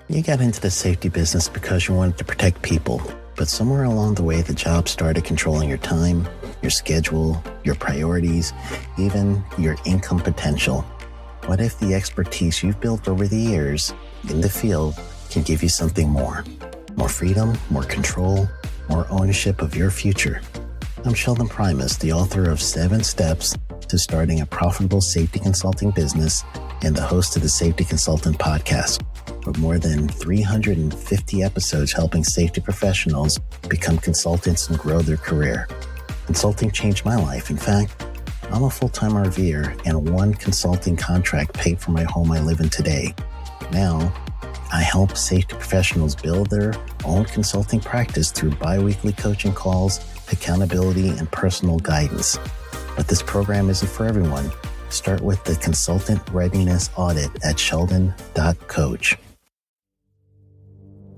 You got into the safety business because you wanted to protect people, but somewhere along the way, the job started controlling your time, your schedule, your priorities, even your income potential. What if the expertise you've built over the years in the field can give you something more? More freedom, more control, more ownership of your future. I'm Sheldon Primus, the author of 7 Steps to Starting a Profitable Safety Consulting Business and the host of the Safety Consultant Podcast, with more than 350 episodes helping safety professionals become consultants and grow their career. Consulting changed my life. In fact, I'm a full-time RVer, and one consulting contract paid for my home I live in today. Now, I help safety professionals build their own consulting practice through bi-weekly coaching calls, accountability, and personal guidance. But this program isn't for everyone. Start with the Consultant Readiness Audit at sheldon.coach.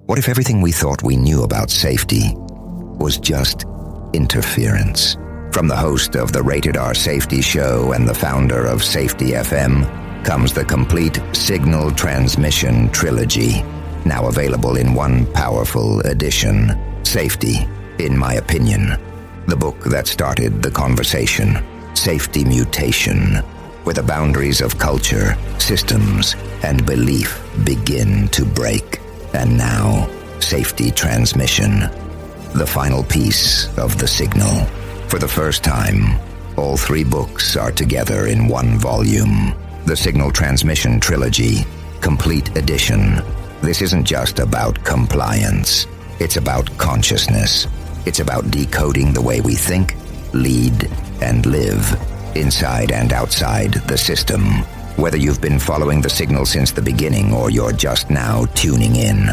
What if everything we thought we knew about safety was just interference? From the host of the Rated R Safety Show and the founder of Safety FM comes the complete Signal Transmission Trilogy, now available in one powerful edition. Safety, in my opinion, the book that started the conversation. Safety Mutation, where the boundaries of culture, systems, and belief begin to break. And now, Safety Transmission, the final piece of the signal. For the first time, all 3 books are together in one volume. The Signal Transmission Trilogy, Complete Edition. This isn't just about compliance. It's about consciousness. It's about decoding the way we think, lead, and live, inside and outside the system. Whether you've been following the signal since the beginning or you're just now tuning in,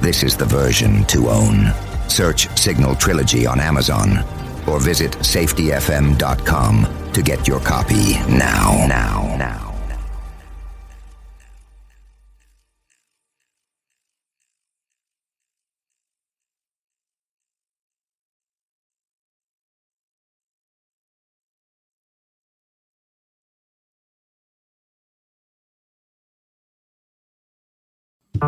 this is the version to own. Search Signal Trilogy on Amazon or visit safetyfm.com to get your copy now.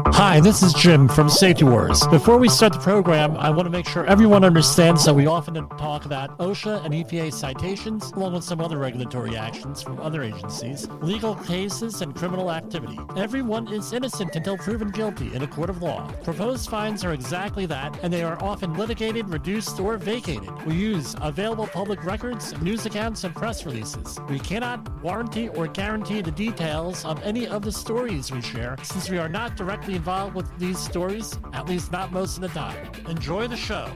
Hi, this is Jim from Safety Wars. Before we start the program, I want to make sure everyone understands that we often talk about OSHA and EPA citations, along with some other regulatory actions from other agencies, legal cases, and criminal activity. Everyone is innocent until proven guilty in a court of law. Proposed fines are exactly that, and they are often litigated, reduced, or vacated. We use available public records, news accounts, and press releases. We cannot warranty or guarantee the details of any of the stories we share, since we are not directly involved with these stories, at least not most of the time. Enjoy the show.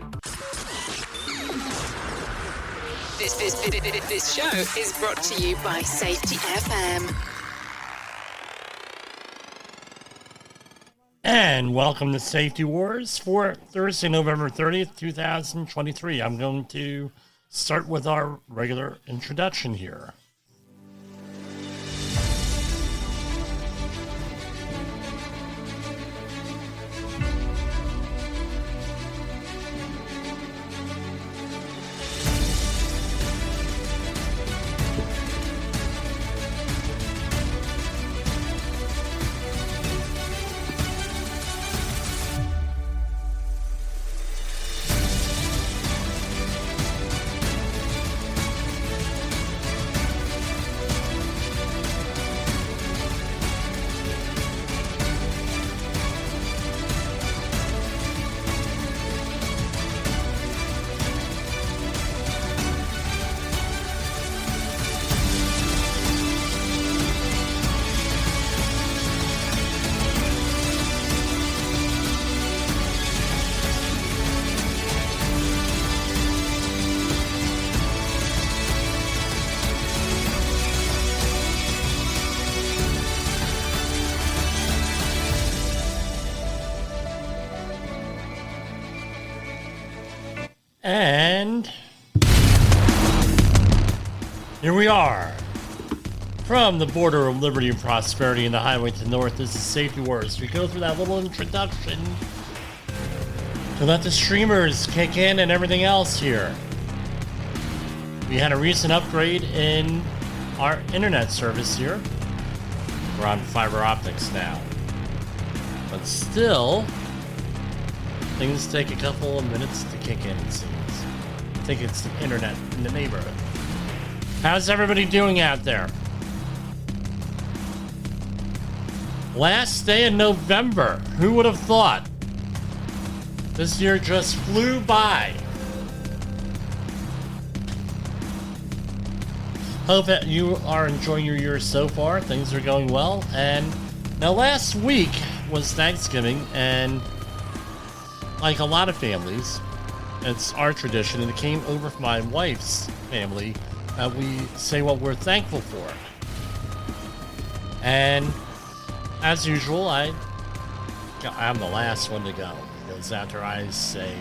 This show is brought to you by Safety FM. And welcome to Safety Wars for Thursday, November 30th, 2023. I'm going to start with our regular introduction here. And here we are. From the border of liberty and prosperity and the highway to the north, this is Safety Wars. We go through that little introduction to let the streamers kick in and everything else here. We had a recent upgrade in our internet service here. We're on fiber optics now. But still, things take a couple of minutes to kick in, it seems. I think it's the internet in the neighborhood. How's everybody doing out there? Last day in November. Who would have thought? This year just flew by. Hope that you are enjoying your year so far. Things are going well. And now last week was Thanksgiving, and like a lot of families, it's our tradition, and it came over from my wife's family, that we say what we're thankful for. And as usual, I'm the last one to go, because after I say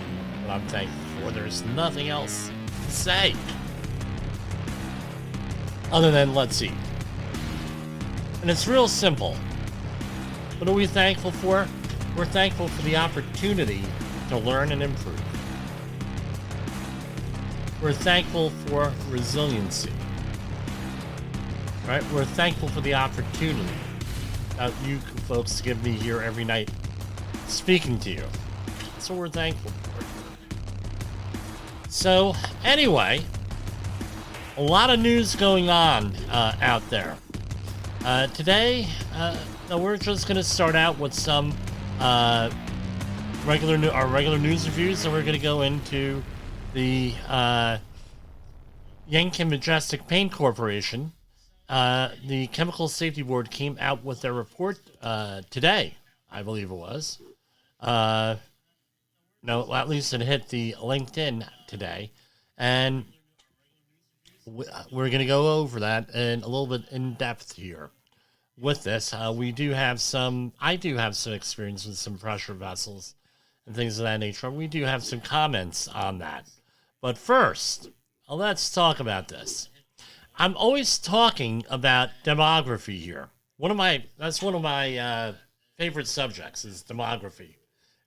what I'm thankful for, there's nothing else to say. Other than, let's eat. And it's real simple. What are we thankful for? We're thankful for the opportunity to learn and improve. We're thankful for resiliency. Right? We're thankful for the opportunity that you folks give me here every night speaking to you. That's what we're thankful for. So, anyway, a lot of news going on out there. Today, we're just going to start out with some regular news reviews, and we're going to go into the Yenkin-Majestic Paint Corporation. The Chemical Safety Board came out with their report today, I believe it was. No, at least it hit the LinkedIn today, and we're going to go over that in a little bit in depth here. With this, I do have some experience with some pressure vessels and things of that nature. We do have some comments on that. But first, let's talk about this. I'm always talking about demography here. That's one of my favorite subjects is demography.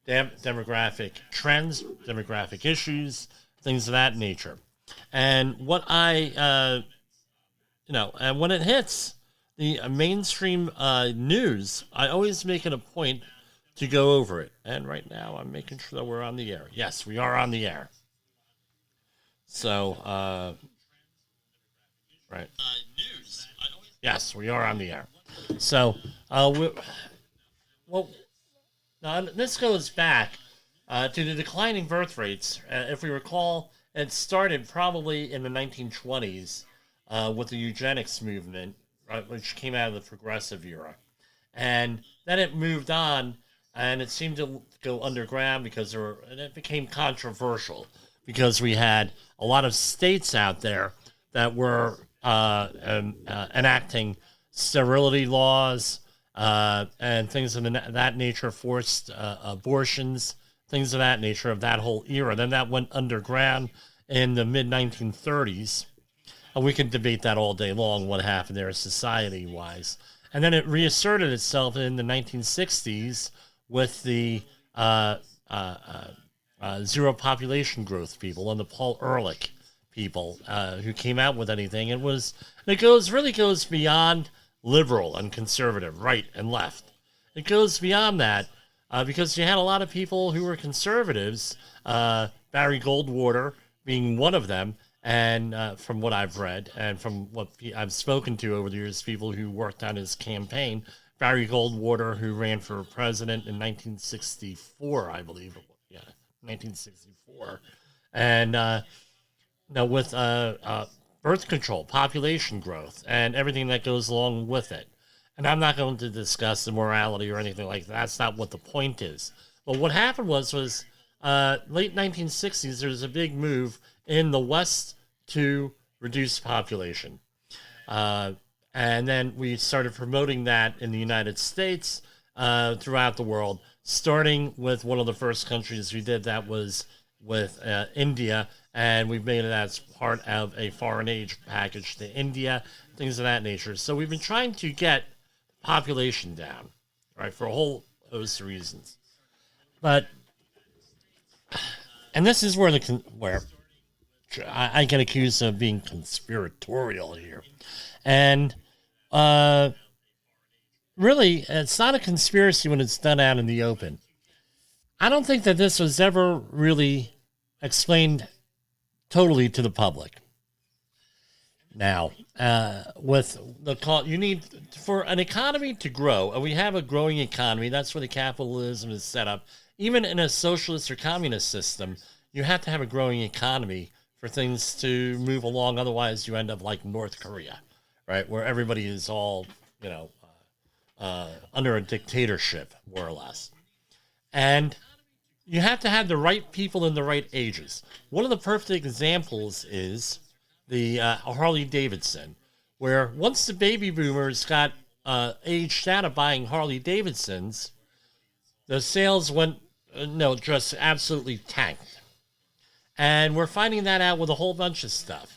Demographic trends, demographic issues, things of that nature. And what and when it hits the mainstream news, I always make it a point to go over it. And right now, I'm making sure that we're on the air. Yes, we are on the air. So, right. Yes, we are on the air. So, this goes back to the declining birth rates. If we recall, it started probably in the 1920s with the eugenics movement, right, which came out of the progressive era. And then it moved on, and it seemed to go underground and it became controversial because we had a lot of states out there that were enacting sterility laws and things of that nature, forced abortions, things of that nature, of that whole era. Then that went underground in the mid-1930s. And we can debate that all day long, what happened there society-wise. And then it reasserted itself in the 1960s with the zero population growth people and the Paul Ehrlich people who came out with anything. It really goes beyond liberal and conservative, right and left. It goes beyond that because you had a lot of people who were conservatives, Barry Goldwater being one of them, and from what I've read and from what I've spoken to over the years, people who worked on his campaign, Barry Goldwater, who ran for president in 1964, I believe. Yeah, 1964. And with birth control, population growth, and everything that goes along with it. And I'm not going to discuss the morality or anything like that. That's not what the point is. But what happened was late 1960s, there was a big move in the West to reduce population. And then we started promoting that in the United States, throughout the world, starting with one of the first countries who did that was with India, and we've made it as part of a foreign aid package to India, things of that nature. So we've been trying to get population down, right, for a whole host of reasons. And this is where I get accused of being conspiratorial here. And really, it's not a conspiracy when it's done out in the open. I don't think that this was ever really explained totally to the public. Now, with the call, you need for an economy to grow, and we have a growing economy. That's where the capitalism is set up. Even in a socialist or communist system, you have to have a growing economy for things to move along. Otherwise, you end up like North Korea, right, where everybody is all, under a dictatorship, more or less. And you have to have the right people in the right ages. One of the perfect examples is the Harley Davidson, where once the baby boomers got aged out of buying Harley Davidsons, the sales went, just absolutely tanked. And we're finding that out with a whole bunch of stuff.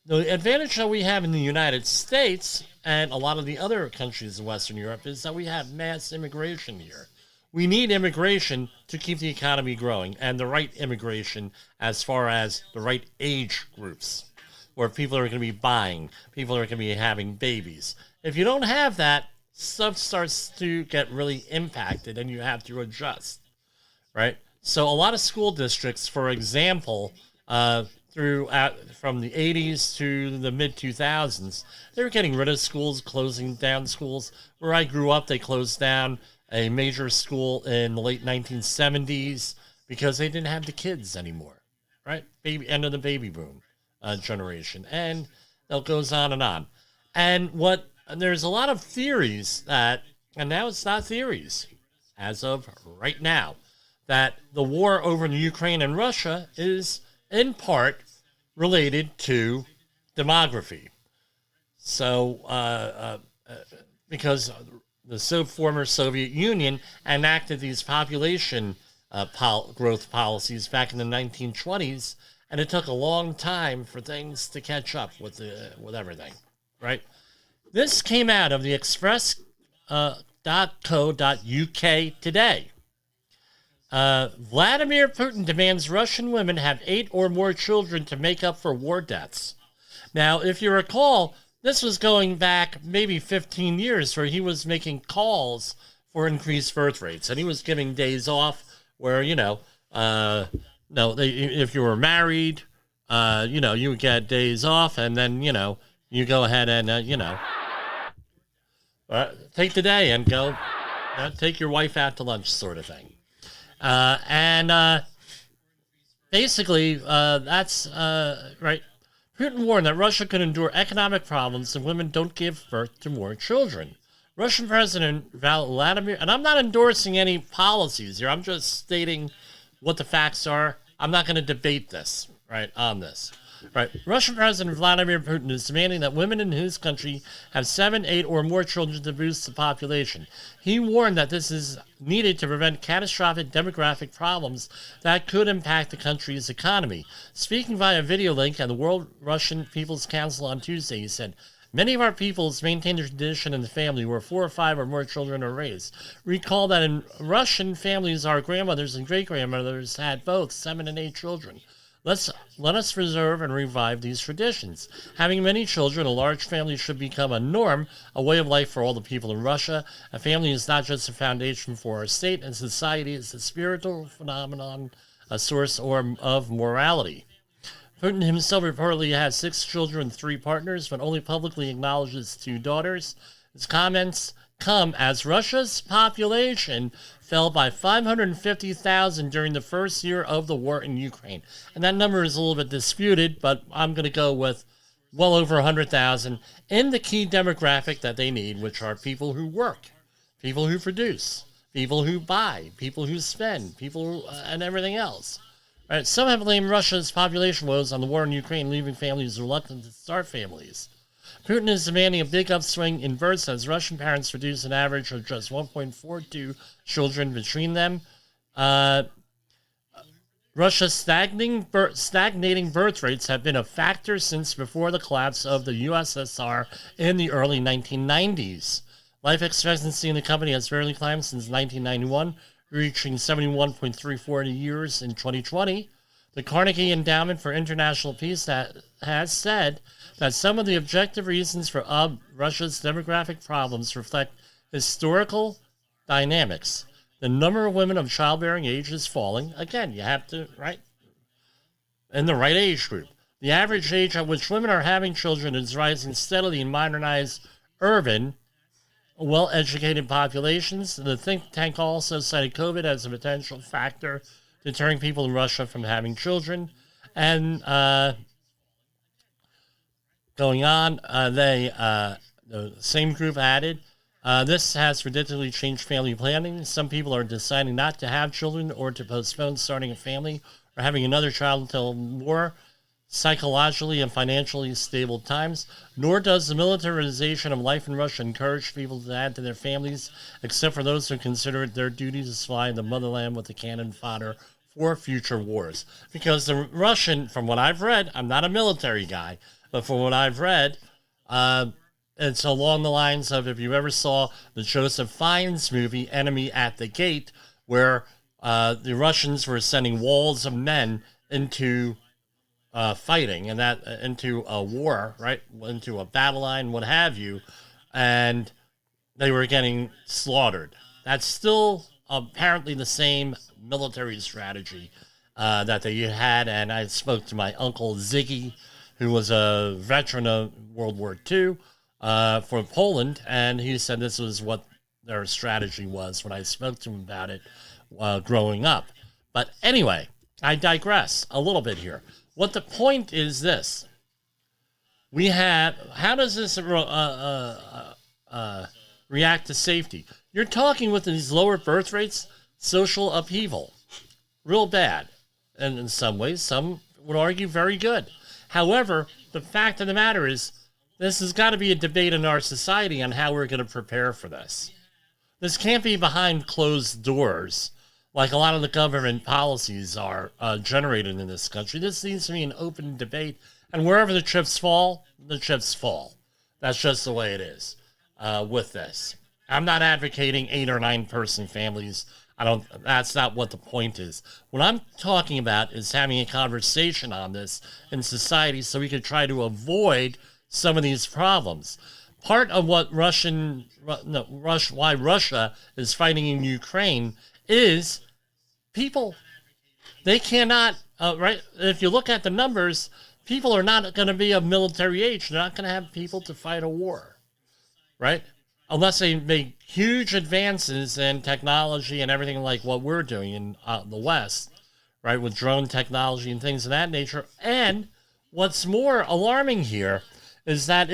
The advantage that we have in the United States and a lot of the other countries in Western Europe is that we have mass immigration here. We need immigration to keep the economy growing, and the right immigration as far as the right age groups, where people are going to be buying, people are going to be having babies. If you don't have that, stuff starts to get really impacted and you have to adjust, right? So a lot of school districts, for example, from the 80s to the mid-2000s, they were getting rid of schools, closing down schools. Where I grew up, they closed down a major school in the late 1970s because they didn't have the kids anymore, right? End of the baby boom generation. And it goes on and on. And there's a lot of theories that, and now it's not theories, as of right now, that the war over Ukraine and Russia is in part related to demography. So, because the former Soviet Union enacted these population growth policies back in the 1920s, and it took a long time for things to catch up with everything, right? This came out of the express.co.uk today. Vladimir Putin demands Russian women have 8 or more children to make up for war deaths. Now, if you recall, this was going back maybe 15 years where he was making calls for increased birth rates, and he was giving days off where, if you were married, you would get days off, and then, you go ahead and, take the day and go take your wife out to lunch sort of thing. Basically, that's right. Putin warned that Russia could endure economic problems if women don't give birth to more children. Russian President Vladimir, and I'm not endorsing any policies here, I'm just stating what the facts are. I'm not going to debate this, right, on this. Right. Russian President Vladimir Putin is demanding that women in his country have 7, 8, or more children to boost the population. He warned that this is needed to prevent catastrophic demographic problems that could impact the country's economy. Speaking via video link at the World Russian People's Council on Tuesday, he said, "Many of our peoples maintain the tradition in the family where 4 or 5 or more children are raised. Recall that in Russian families, our grandmothers and great-grandmothers had both 7 and 8 children. Let us preserve and revive these traditions. Having many children, a large family should become a norm, a way of life for all the people in Russia. A family is not just a foundation for our state and society, it's a spiritual phenomenon, a source of morality." Putin himself reportedly has 6 children and 3 partners, but only publicly acknowledges 2 daughters. His comments come as Russia's population fell by 550,000 during the first year of the war in Ukraine. And that number is a little bit disputed, but I'm going to go with well over 100,000 in the key demographic that they need, which are people who work, people who produce, people who buy, people who spend, and everything else. Right? Some have blamed Russia's population woes on the war in Ukraine, leaving families reluctant to start families. Putin is demanding a big upswing in births as Russian parents produce an average of just 1.42 children between them. Russia's stagnating birth rates have been a factor since before the collapse of the USSR in the early 1990s. Life expectancy in the country has barely climbed since 1991, reaching 71.34 years in 2020. The Carnegie Endowment for International Peace has said that some of the objective reasons for Russia's demographic problems reflect historical dynamics. The number of women of childbearing age is falling. Again, you have to, right, in the right age group. The average age at which women are having children is rising steadily in modernized, urban, well-educated populations. The think tank also cited COVID as a potential factor deterring people in Russia from having children. And going on, the same group added, this has ridiculously changed family planning. Some people are deciding not to have children or to postpone starting a family or having another child until more psychologically and financially stable times. Nor does the militarization of life in Russia encourage people to add to their families, except for those who consider it their duty to supply the motherland with the cannon fodder for future wars. Because the Russian, from what I've read, I'm not a military guy, but from what I've read, it's along the lines of, if you ever saw the Joseph Fiennes movie, Enemy at the Gate, where the Russians were sending walls of men into fighting, and that into a war, right, into a battle line, what have you, and they were getting slaughtered. That's still apparently the same military strategy that they had, and I spoke to my uncle Ziggy, who was a veteran of World War II for Poland, and he said this was what their strategy was when I spoke to him about it growing up. But anyway, I digress a little bit here. What the point is this. We have, how does this react to safety? You're talking with these lower birth rates, social upheaval. Real bad. And in some ways, some would argue very good. However, the fact of the matter is, this has got to be a debate in our society on how we're going to prepare for this. This can't be behind closed doors, like a lot of the government policies are generated in this country. This needs to be an open debate, and wherever the chips fall, the chips fall. That's just the way it is with this. I'm not advocating 8 or 9 person families. That's not what the point is. What I'm talking about is having a conversation on this in society so we can try to avoid some of these problems. Part of what why Russia is fighting in Ukraine is people. They cannot, right? If you look at the numbers, people are not going to be of military age. They're not going to have people to fight a war, right? Unless they make huge advances in technology and everything like what we're doing in the West, right? With drone technology and things of that nature. And what's more alarming here is that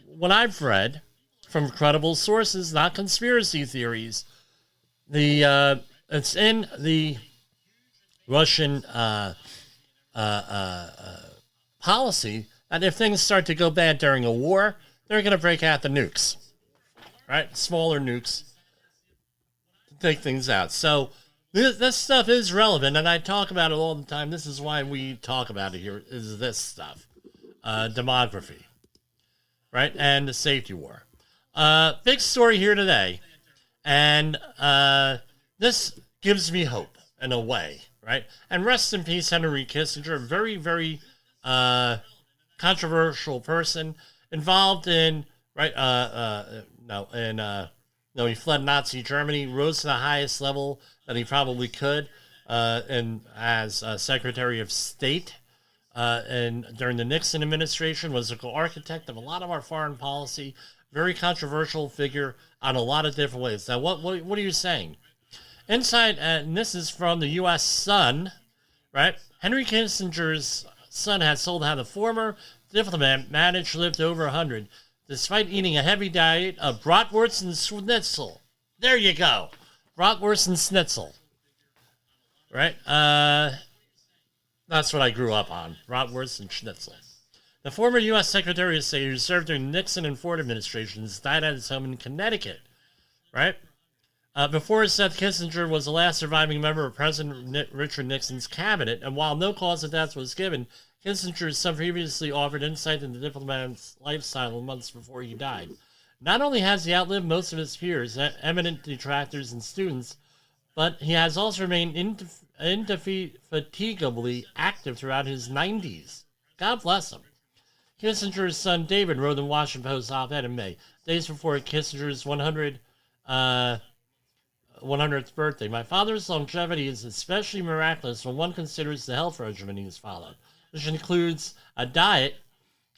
what I've read from credible sources, not conspiracy theories, it's in the Russian policy that if things start to go bad during a war, they're going to break out the nukes, right? Smaller nukes to take things out. So this stuff is relevant, and I talk about it all the time. This is why we talk about it here, is this stuff. Demography, right? And the safety war. Big story here today, and this gives me hope in a way, right? And rest in peace, Henry Kissinger, a very, very controversial person involved in, right? He fled Nazi Germany, rose to the highest level that he probably could, and as Secretary of State. And during the Nixon administration, was the architect of a lot of our foreign policy, very controversial figure on a lot of different ways. Now, what are you saying? Inside, and this is from the U.S. Sun, right? Henry Kissinger's son has told how the former diplomat managed to live to over 100, despite eating a heavy diet of bratwurst and schnitzel. There you go. Bratwurst and schnitzel. Right? That's what I grew up on. Bratwurst and schnitzel. The former U.S. Secretary of State who served during the Nixon and Ford administrations died at his home in Connecticut. Right? Before his death, Kissinger was the last surviving member of President Richard Nixon's cabinet, and while no cause of death was given, Kissinger's son previously offered insight into the diplomat's lifestyle months before he died. Not only has he outlived most of his peers, eminent detractors, and students, but he has also remained indefatigably active throughout his 90s. God bless him. Kissinger's son David wrote in the Washington Post op-ed in May, days before Kissinger's 100 100th birthday. My father's longevity is especially miraculous when one considers the health regimen he has followed, which includes a diet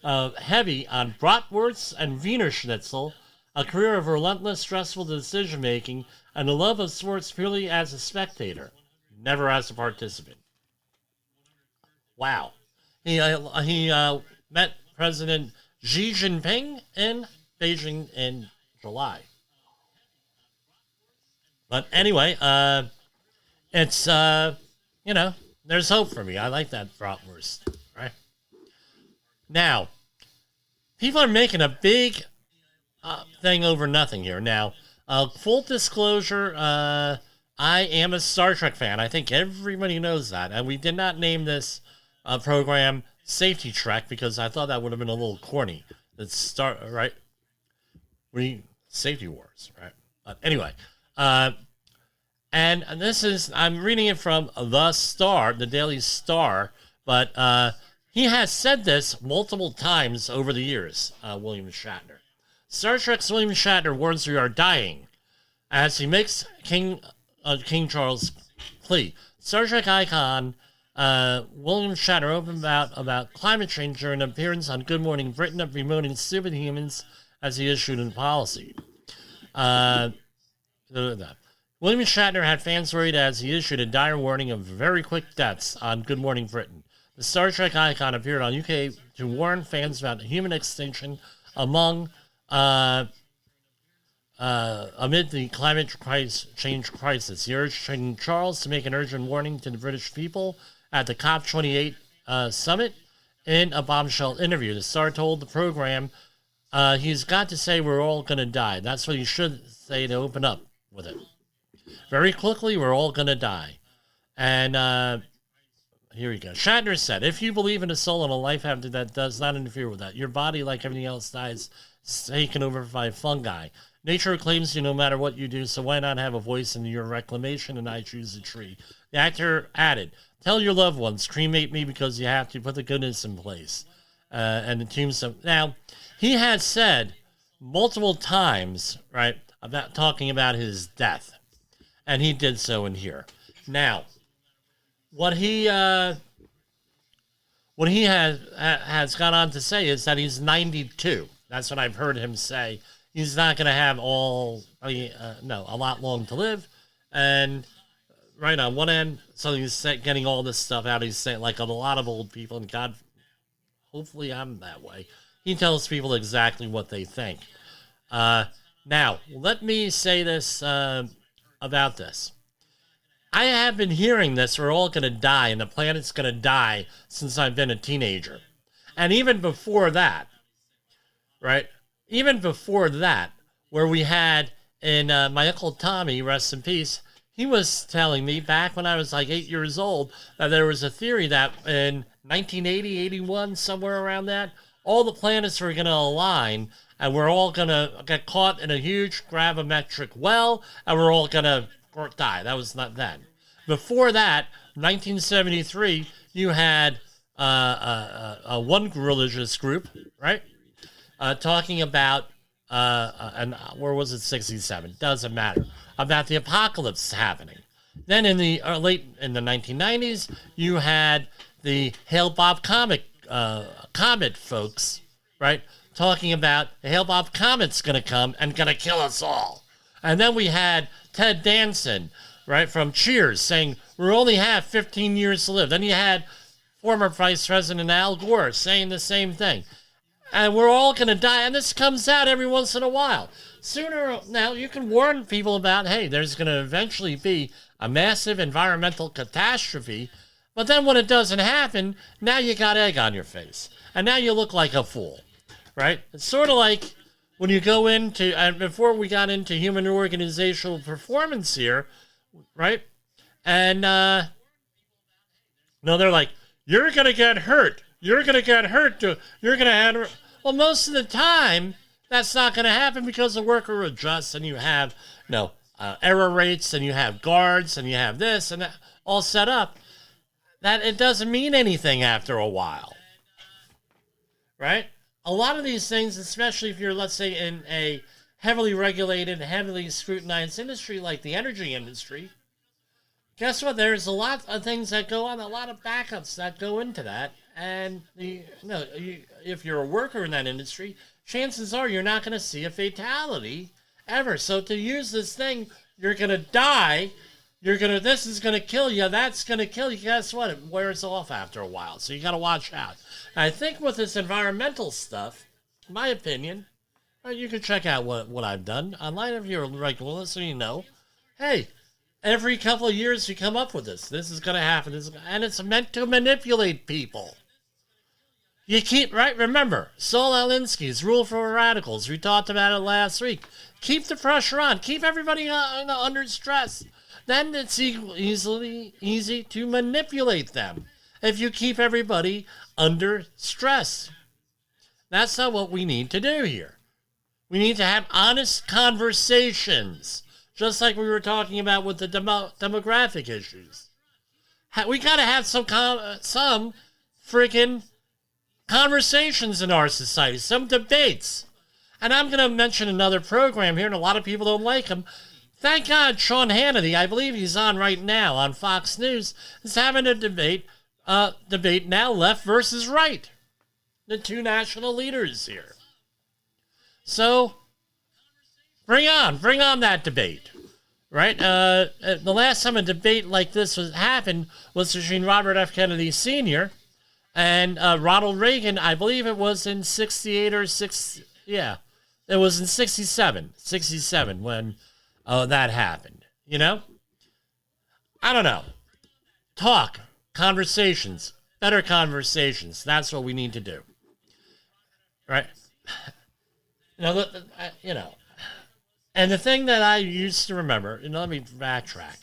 heavy on bratwurst and Wiener Schnitzel, a career of relentless, stressful decision-making, and a love of sports purely as a spectator, never as a participant. Wow. He met President Xi Jinping in Beijing in July. But anyway, it's, there's hope for me. I like that bratwurst, right? Now, people are making a big thing over nothing here. Now, full disclosure, I am a Star Trek fan. I think everybody knows that. And we did not name this program Safety Trek because I thought that would have been a little corny. Right? Safety Wars, right? But anyway, and this is, I'm reading it from The Star, the Daily Star, but he has said this multiple times over the years, William Shatner. Star Trek's William Shatner warns we are dying as he makes King Charles' plea. Star Trek icon William Shatner opened about climate change during an appearance on Good Morning Britain of bemoaning stupid humans as he issued a policy. William Shatner had fans worried as he issued a dire warning of very quick deaths on Good Morning Britain. The Star Trek icon appeared on UK to warn fans about human extinction amid the climate change crisis. He urged King Charles to make an urgent warning to the British people at the COP28 summit in a bombshell interview. The Star told the program he's got to say we're all going to die. That's what he should say to open up with it. Very quickly, we're all going to die. And here we go. Shatner said, if you believe in a soul and a life after that does not interfere with that, your body, like everything else, dies taken over by fungi. Nature claims you no matter what you do, so why not have a voice in your reclamation and I choose a tree? The actor added, tell your loved ones, cremate me because you have to put the goodness in place. And the tombstone. Now, he has said multiple times, right, about talking about his death. And he did so in here. Now, what he has gone on to say is that he's 92. That's what I've heard him say. He's not going to have a lot long to live. And right on one end, so he's getting all this stuff out. He's saying, like a lot of old people, and God, hopefully I'm that way. He tells people exactly what they think. Now, let me say this about this. I have been hearing this, we're all going to die, and the planet's going to die since I've been a teenager. And even before that, right? Even before that, where we had, in my Uncle Tommy, rest in peace, he was telling me back when I was like 8 years old that there was a theory that in 1980, 81, somewhere around that, all the planets were going to align and we're all going to get caught in a huge gravimetric well and we're all going to die. That was not then. Before that, 1973, you had one religious group, right? Talking about, and where was it, 67? Doesn't matter. About the apocalypse happening. Then in the in the 1990s, you had the Hale Bopp Comet folks, right? Talking about the Hale Bopp Comet's going to come and going to kill us all. And then we had Ted Danson, right, from Cheers, saying we only have 15 years to live. Then you had former Vice President Al Gore saying the same thing. And we're all going to die. And this comes out every once in a while. Now, you can warn people about, hey, there's going to eventually be a massive environmental catastrophe. But then when it doesn't happen, now you got egg on your face. And now you look like a fool, right? It's sort of like when you go into, and before we got into human organizational performance here, right? And, no, they're like, you're going to get hurt. You're going to get hurt. You're going to have... Well, most of the time, that's not going to happen because the worker adjusts and you have, error rates and you have guards and you have this and that all set up. That it doesn't mean anything after a while, right? A lot of these things, especially if you're, let's say, in a heavily regulated, heavily scrutinized industry like the energy industry, guess what? There's a lot of things that go on, a lot of backups that go into that. And if you're a worker in that industry, chances are you're not going to see a fatality ever. So to use this thing, you're going to die. This is going to kill you. That's going to kill you. Guess what? It wears off after a while. So you got to watch out. And I think with this environmental stuff, in my opinion, you can check out what I've done online. If you're a regular listener, you know, hey, every couple of years you come up with this. This is going to happen. And it's meant to manipulate people. You keep, right? Remember, Saul Alinsky's Rule for Radicals. We talked about it last week. Keep the pressure on. Keep everybody under stress. Then it's easy to manipulate them if you keep everybody under stress. That's not what we need to do here. We need to have honest conversations, just like we were talking about with the demographic issues. We got to have some freaking conversations in our society, some debates. And I'm going to mention another program here, and a lot of people don't like him. Thank God Sean Hannity, I believe he's on right now on Fox News, is having a debate now, left versus right. The two national leaders here. So, bring on that debate, right? The last time a debate like this happened was between Robert F. Kennedy Sr. and Ronald Reagan. I believe it was in 68 or 6, yeah. It was in 67 when that happened, you know? I don't know. Talk, conversations, better conversations. That's what we need to do, right? And the thing that I used to remember, let me backtrack.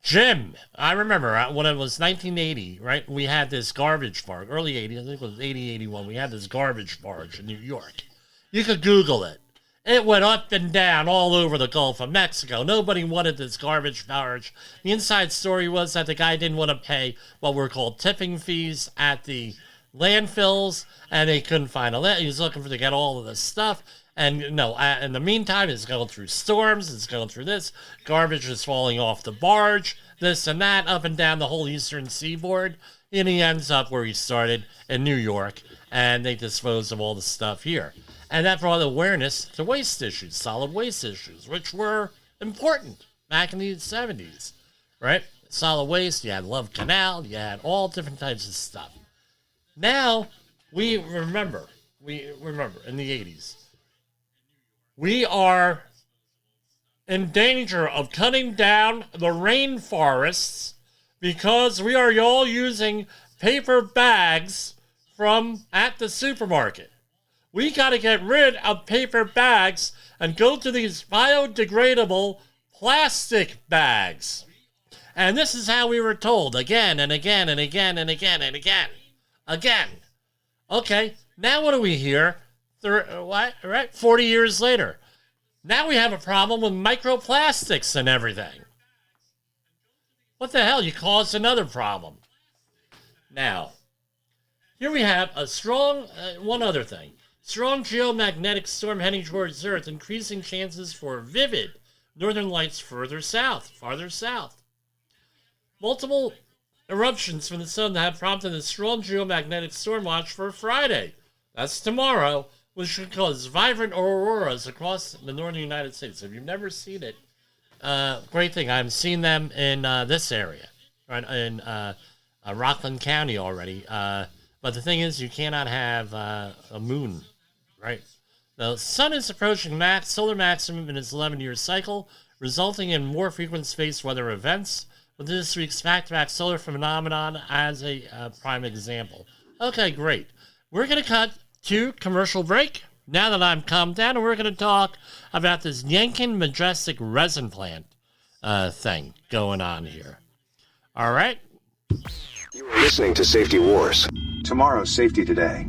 Jim, I remember when it was 1980, right? We had this garbage barge, early 80s, I think it was 80, 81. We had this garbage barge in New York. You could Google it. It went up and down all over the Gulf of Mexico. Nobody wanted this garbage barge. The inside story was that the guy didn't want to pay what were called tipping fees at the landfills, and they couldn't find he was looking to get all of this stuff. And in the meantime, it's going through storms, it's going through this, garbage is falling off the barge, this and that, up and down the whole eastern seaboard, and he ends up where he started in New York, and they dispose of all the stuff here. And that brought awareness to waste issues, solid waste issues, which were important back in the 70s, right? Solid waste, you had Love Canal, you had all different types of stuff. Now, we remember in the 80s, we are in danger of cutting down the rainforests because we are all using paper bags at the supermarket. We got to get rid of paper bags and go to these biodegradable plastic bags. And this is how we were told again and again and again and again and again. Again. Okay, now what do we hear? 40 years later. Now we have a problem with microplastics and everything. What the hell? You caused another problem. Now, here we have a strong, one other thing. Strong geomagnetic storm heading towards Earth, increasing chances for vivid northern lights farther south. Multiple eruptions from the sun have prompted a strong geomagnetic storm watch for Friday. That's tomorrow, which should cause vibrant auroras across the northern United States. If you've never seen it, great thing. I've seen them in this area, right, in Rockland County already. But the thing is, you cannot have a moon, right? The sun is approaching solar maximum in its 11-year cycle, resulting in more frequent space weather events, with this week's back-to-back solar phenomenon as a prime example. Okay, great. We're going to cut to commercial break now that I'm calmed down, and we're going to talk about this Yenkin-Majestic Resin Plant thing going on here. All right? You are listening to Safety Wars. Tomorrow's Safety Today.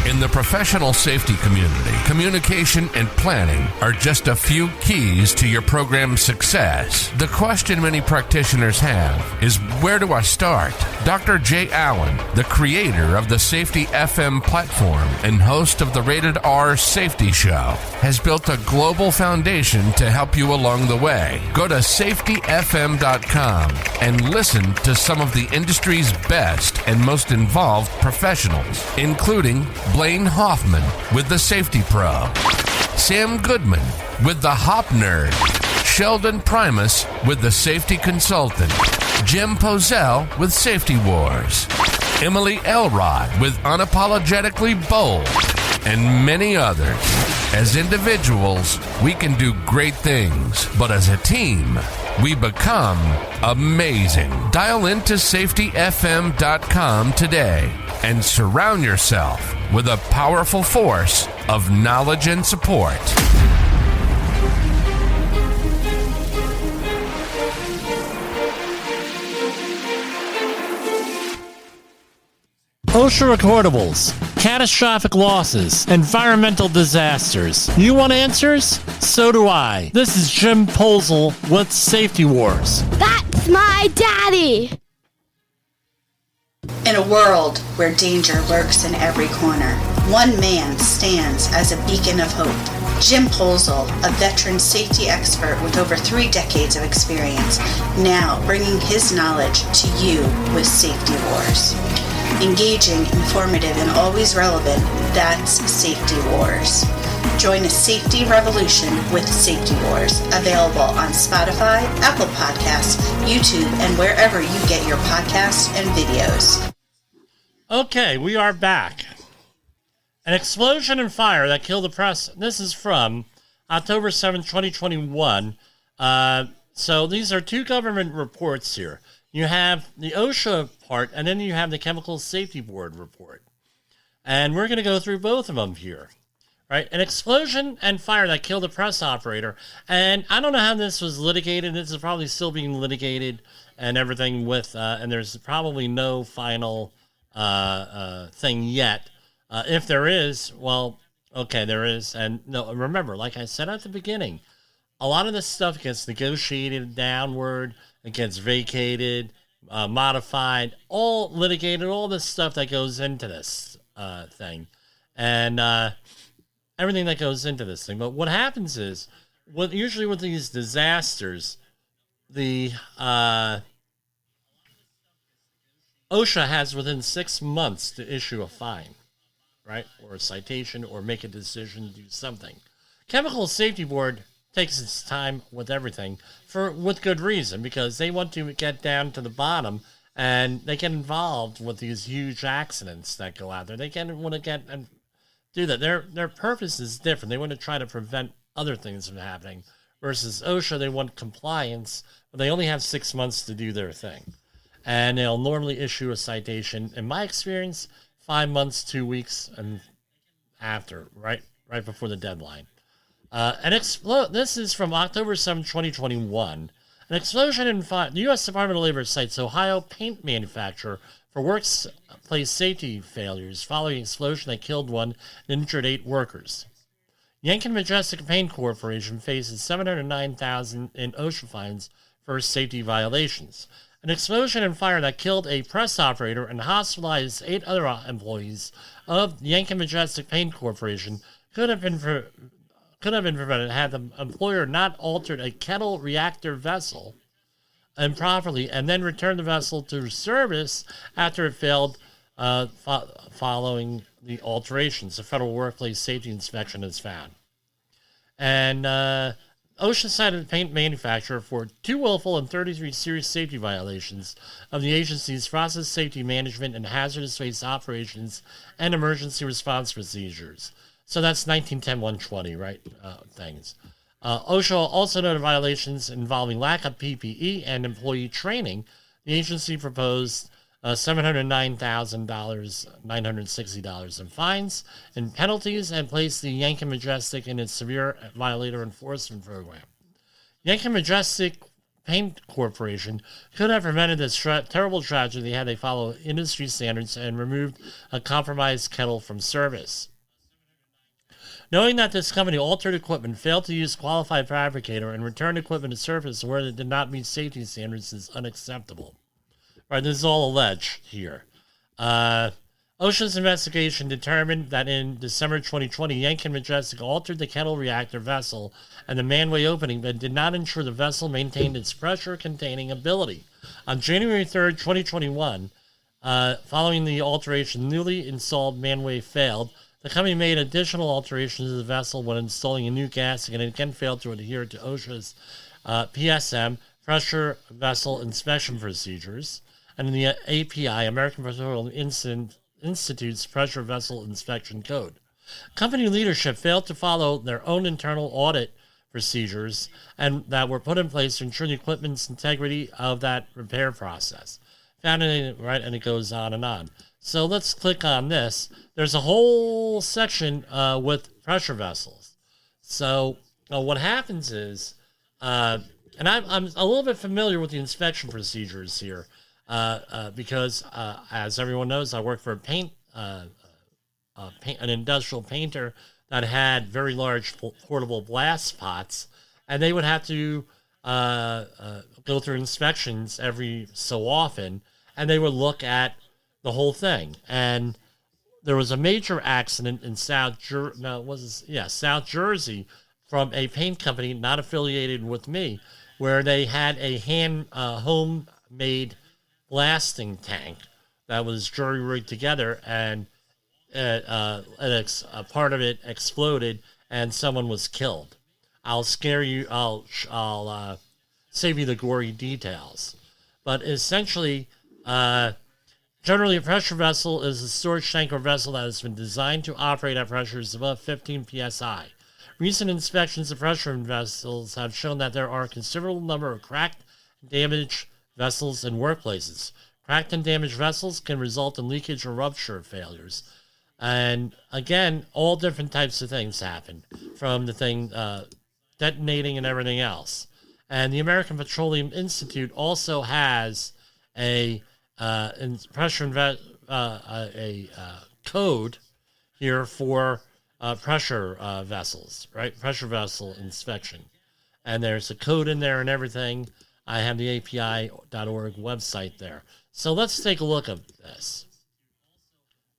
In the professional safety community, communication and planning are just a few keys to your program's success. The question many practitioners have is, where do I start? Dr. Jay Allen, the creator of the Safety FM platform and host of the Rated R Safety Show, has built a global foundation to help you along the way. Go to safetyfm.com and listen to some of the industry's best and most involved professionals, including Blaine Hoffman with the Safety Pro, Sam Goodman with the Hop Nerd, Sheldon Primus with the Safety Consultant, Jim Pozell with Safety Wars, Emily Elrod with Unapologetically Bold, and many others. As individuals, we can do great things, but as a team, we become amazing. Dial into safetyfm.com today and surround yourself with a powerful force of knowledge and support. OSHA recordables, catastrophic losses, environmental disasters. You want answers? So do I. This is Jim Posel with Safety Wars. That's my daddy! In a world where danger lurks in every corner, one man stands as a beacon of hope. Jim Posel, a veteran safety expert with over 3 decades of experience, now bringing his knowledge to you with Safety Wars. Engaging, informative, and always relevant, that's Safety Wars. Join a safety revolution with Safety Wars, available on Spotify, Apple Podcasts, YouTube, and wherever you get your podcasts and videos. Okay, we are back. An explosion and fire that killed the press. This is from October 7th, 2021. So these are 2 government reports here. You have the OSHA part, and then you have the Chemical Safety Board report. And we're going to go through both of them here. Right? An explosion and fire that killed a press operator. And I don't know how this was litigated. This is probably still being litigated and everything with, and there's probably no final thing yet. If there is, well, okay, there is. And no, remember, like I said at the beginning, a lot of this stuff gets negotiated downward. It gets vacated, modified, all litigated, all this stuff that goes into this thing. And everything that goes into this thing. But what happens is, usually with these disasters, the OSHA has within 6 months to issue a fine, right? Or a citation, or make a decision to do something. Chemical Safety Board takes its time with everything with good reason, because they want to get down to the bottom, and they get involved with these huge accidents that go out there. They want to get and do that. Their purpose is different. They want to try to prevent other things from happening, versus OSHA, they want compliance, but they only have 6 months to do their thing. And they'll normally issue a citation, in my experience, 5 months, 2 weeks, and after, right before the deadline. This is from October 7, 2021. An explosion in the U.S. Department of Labor cites Ohio paint manufacturer for workplace safety failures following an explosion that killed 1 and injured 8 workers. Yenkin-Majestic Paint Corporation faces $709,000 in OSHA fines for safety violations. An explosion and fire that killed a press operator and hospitalized 8 other employees of Yenkin-Majestic Paint Corporation could have been prevented had the employer not altered a kettle reactor vessel improperly and then returned the vessel to service after it failed following the alterations. The Federal Workplace Safety Inspection has found. And OSHA cited the paint manufacturer for 2 willful and 33 serious safety violations of the agency's process safety management and hazardous waste operations and emergency response procedures. So that's 1910-120, right? Things. OSHA also noted violations involving lack of PPE and employee training. The agency proposed $709,960 in fines and penalties and placed the Yenkin-Majestic in its severe violator enforcement program. Yenkin-Majestic Paint Corporation could have prevented this terrible tragedy had they followed industry standards and removed a compromised kettle from service. Knowing that this company altered equipment, failed to use qualified fabricator, and returned equipment to surface where it did not meet safety standards is unacceptable. Right, this is all alleged here. OSHA's investigation determined that in December 2020, Yenkin-Majestic altered the kettle reactor vessel and the manway opening, but did not ensure the vessel maintained its pressure-containing ability. On January 3rd, 2021, following the alteration, newly installed manway failed. The company made additional alterations to the vessel when installing a new gasket, and it again failed to adhere to OSHA's PSM, Pressure Vessel Inspection Procedures, and the API, American Petroleum Institute's Pressure Vessel Inspection Code. Company leadership failed to follow their own internal audit procedures and that were put in place to ensure the equipment's integrity of that repair process. Found it, right, and it goes on and on. So let's click on this. There's a whole section with pressure vessels. So what happens is, and I'm a little bit familiar with the inspection procedures here, because as everyone knows, I work for an industrial painter that had very large portable blast pots, and they would have to go through inspections every so often, and they would look at the whole thing. And there was a major accident in South Jersey from a paint company not affiliated with me, where they had a homemade blasting tank that was jury rigged together, and a part of it exploded and someone was killed. I'll scare you. I'll save you the gory details. But essentially, generally, a pressure vessel is a storage tank or vessel that has been designed to operate at pressures above 15 psi. Recent inspections of pressure vessels have shown that there are a considerable number of cracked and damaged vessels in workplaces. Cracked and damaged vessels can result in leakage or rupture failures. And again, all different types of things happen, from the thing detonating and everything else. And the American Petroleum Institute also has a code here for pressure vessels, right? Pressure vessel inspection. And there's a code in there and everything. I have the API.org website there. So let's take a look at this.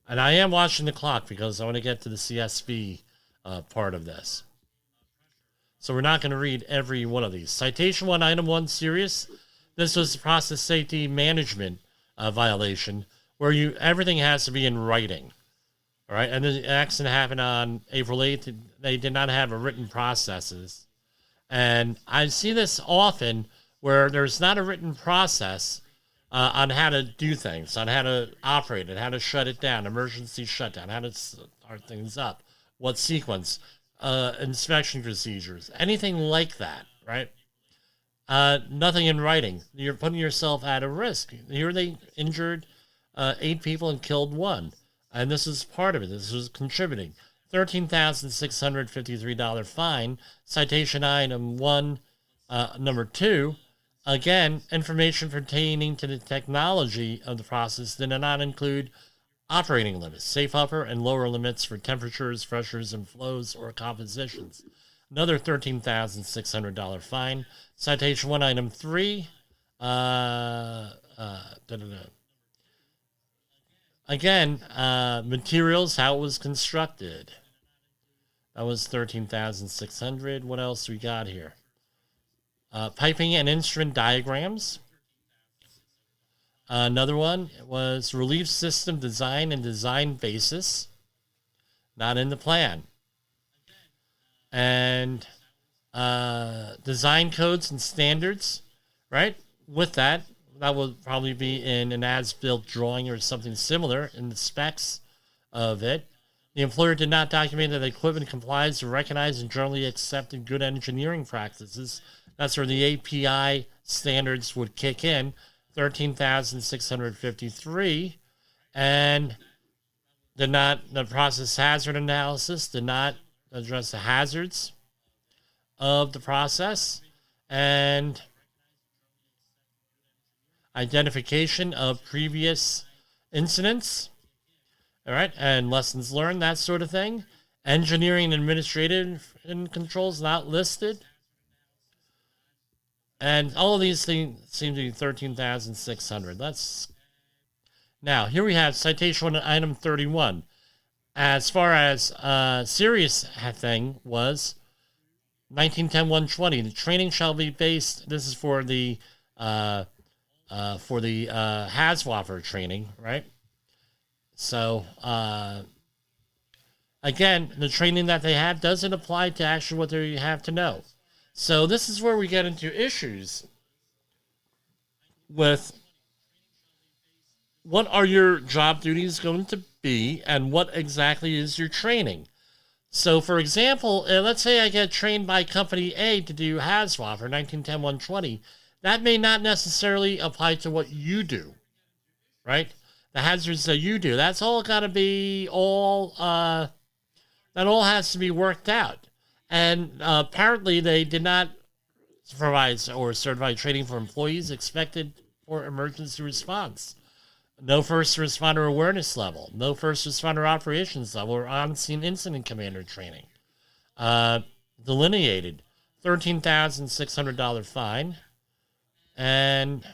And I am watching the clock because I want to get to the CSV part of this. So we're not going to read every one of these. Citation 1, Item 1, serious. This was the process safety management violation, where everything has to be in writing. All right, and the accident happened on April 8th. They did not have a written processes. And I see this often where there's not a written process on how to do things, on how to operate it, how to shut it down, emergency shutdown, how to start things up, what sequence, inspection procedures, anything like that, right? Nothing in writing. You're putting yourself at a risk. Here they injured 8 people and killed 1. And this is part of it. This was contributing. $13,653 fine. Citation item 1, number 2. Again, information pertaining to the technology of the process did not include operating limits, safe upper and lower limits for temperatures, pressures, and flows or compositions. Another $13,600 fine. Citation 1, item 3. Again, materials, how it was constructed. That was $13,600. What else we got here? Piping and instrument diagrams. Another one was relief system design and design basis. Not in the plan. And design codes and standards, right? With that will probably be in an as-built drawing or something similar in the specs of it. The employer did not document that the equipment complies with recognized and generally accepted good engineering practices. That's where the API standards would kick in, $13,653, and the process hazard analysis did not address the hazards of the process, and identification of previous incidents, all right, and lessons learned, that sort of thing. Engineering administrative and controls not listed. And all of these things seem to be 13,600. Now, here we have citation item 31. As far as serious thing was 1910-120. The training shall be based. This is for the Haswaffer training, right? So again, the training that they have doesn't apply to actually what they have to know. So this is where we get into issues with what are your job duties going to be and what exactly is your training. So, for example, let's say I get trained by Company A to do Haswaffer 1910-120. That may not necessarily apply to what you do, right? The hazards that you do. That's all got to be that all has to be worked out. And apparently they did not provide or certify training for employees expected for emergency response. No first responder awareness level. No first responder operations level or on-scene incident commander training. Delineated $13,600 fine. And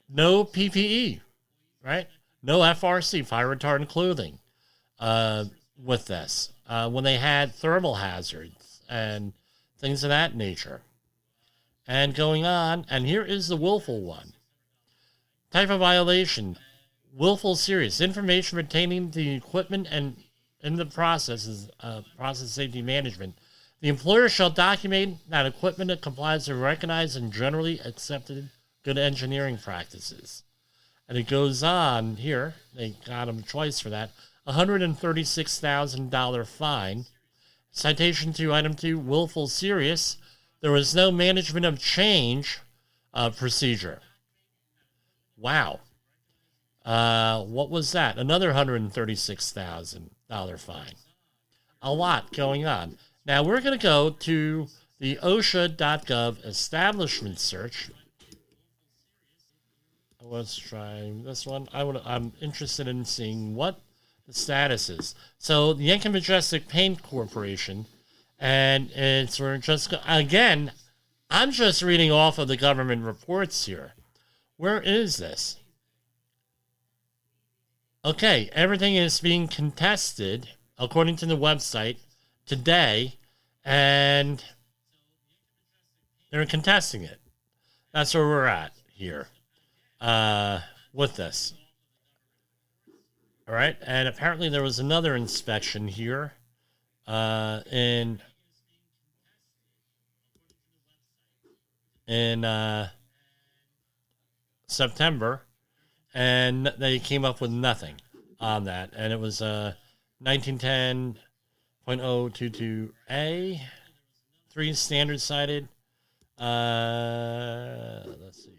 no PPE, right? No FRC, fire retardant clothing, with this. When they had thermal hazards and things of that nature. And going on, and here is the willful one. Type of violation, willful serious. Information pertaining to the equipment and in the process is process safety management. The employer shall document that equipment that complies with recognized and generally accepted good engineering practices. And it goes on here, they got him twice for that, $136,000 fine. Citation to item 2, willful serious. There was no management of change procedure. Wow. What was that? Another $136,000 fine. A lot going on. Now we're going to go to the OSHA.gov establishment search. Let's try this one. I'm interested in seeing what the status is. So the Yenkin-Majestic Paint Corporation, and we're just, again, I'm just reading off of the government reports here. Where is this? Okay, everything is being contested, according to the website, today, and they're contesting it. That's where we're at here with this. All right, and apparently there was another inspection here in September, and they came up with nothing on that, and it was 1910.022A, 3 standard cited. Let's see.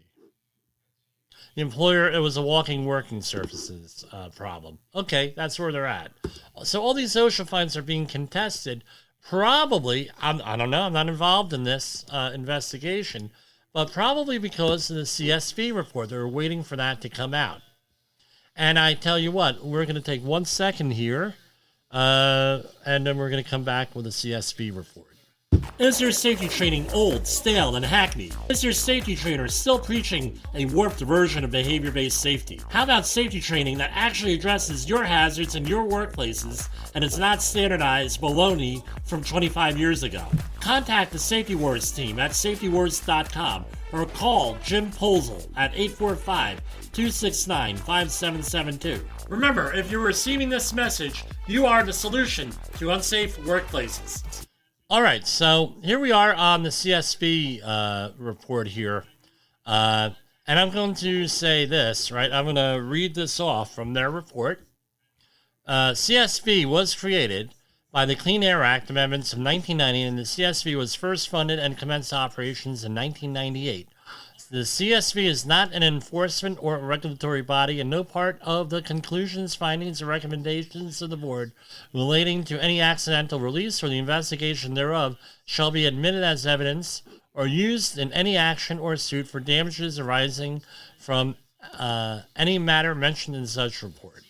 The employer, it was a walking working surfaces problem. Okay, that's where they're at. So all these OSHA fines are being contested. Probably, I don't know, I'm not involved in this investigation, but probably because of the CSV report. They're waiting for that to come out. And I tell you what, we're going to take 1 second here, and then we're going to come back with a CSV report. Is your safety training old, stale, and hackneyed? Is your safety trainer still preaching a warped version of behavior-based safety? How about safety training that actually addresses your hazards in your workplaces and is not standardized baloney from 25 years ago? Contact the Safety Wars team at safetywars.com or call Jim Posel at 845-269-5772. Remember, if you're receiving this message, you are the solution to unsafe workplaces. All right, so here we are on the CSV report here, and I'm going to say this, right? I'm going to read this off from their report. CSV was created by the Clean Air Act amendments of 1990, and the CSV was first funded and commenced operations in 1998. The CSV is not an enforcement or regulatory body, and no part of the conclusions, findings, or recommendations of the board relating to any accidental release or the investigation thereof shall be admitted as evidence or used in any action or suit for damages arising from any matter mentioned in such report.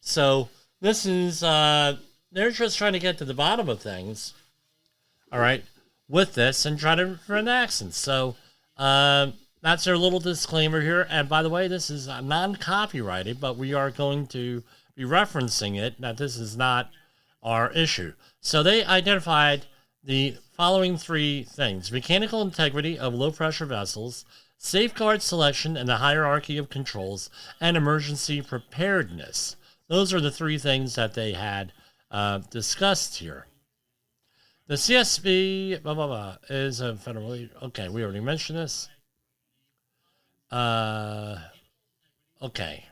So this is, they're just trying to get to the bottom of things, all right, with this and try to prevent accidents. So that's their little disclaimer here. And by the way, this is non-copyrighted, but we are going to be referencing it, that this is not our issue. So they identified the following three things: mechanical integrity of low-pressure vessels, safeguard selection and the hierarchy of controls, and emergency preparedness. Those are the three things that they had discussed here. The CSB is a federal... Okay, we already mentioned this. Okay.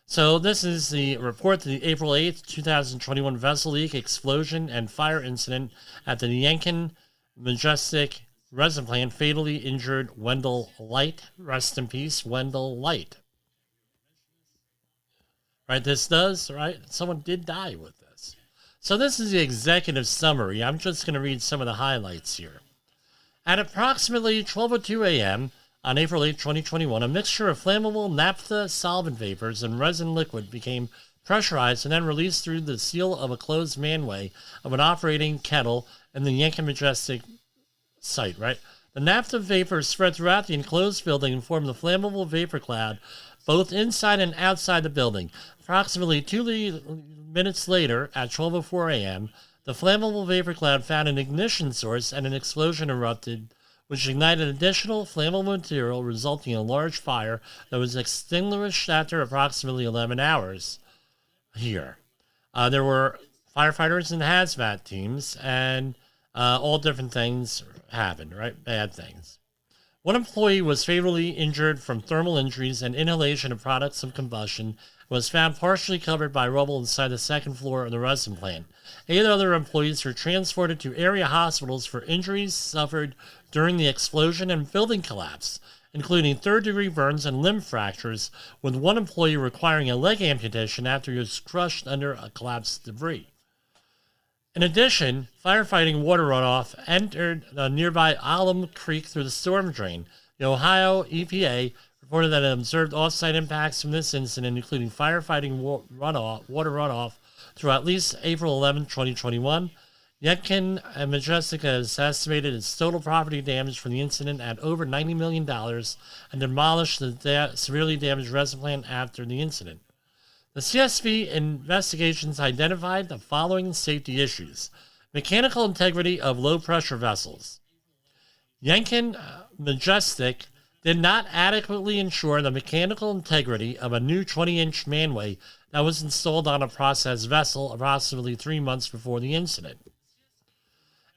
So this is the report to the April 8th, 2021 vessel leak, explosion, and fire incident at the Yenkin-Majestic Resin Plant fatally injured Wendell Light. Rest in peace, Wendell Light. Right, this does, right? Someone did die with this. So this is the executive summary. I'm just going to read some of the highlights here. At approximately 12:02 a.m., on April 8, 2021, a mixture of flammable naphtha solvent vapors and resin liquid became pressurized and then released through the seal of a closed manway of an operating kettle in the Yenkin-Majestic site, right? The naphtha vapors spread throughout the enclosed building and formed the flammable vapor cloud both inside and outside the building. Approximately 2 minutes later, at 12:04 a.m., the flammable vapor cloud found an ignition source and an explosion erupted, which ignited additional flammable material, resulting in a large fire that was extinguished after approximately 11 hours here. There were firefighters and hazmat teams, and all different things happened, right? Bad things. One employee was fatally injured from thermal injuries and inhalation of products of combustion and was found partially covered by rubble inside the second floor of the resin plant. 8 other employees were transported to area hospitals for injuries suffered during the explosion and building collapse, including third-degree burns and limb fractures, with one employee requiring a leg amputation after he was crushed under a collapsed debris. In addition, firefighting water runoff entered the nearby Alum Creek through the storm drain. The Ohio EPA reported that it observed off-site impacts from this incident, including firefighting water runoff through at least April 11, 2021. Yenkin-Majestic has estimated its total property damage from the incident at over $90 million and demolished the severely damaged resin plant after the incident. The CSV investigations identified the following safety issues: mechanical integrity of low-pressure vessels. Yenkin-Majestic did not adequately ensure the mechanical integrity of a new 20-inch manway that was installed on a process vessel approximately 3 months before the incident.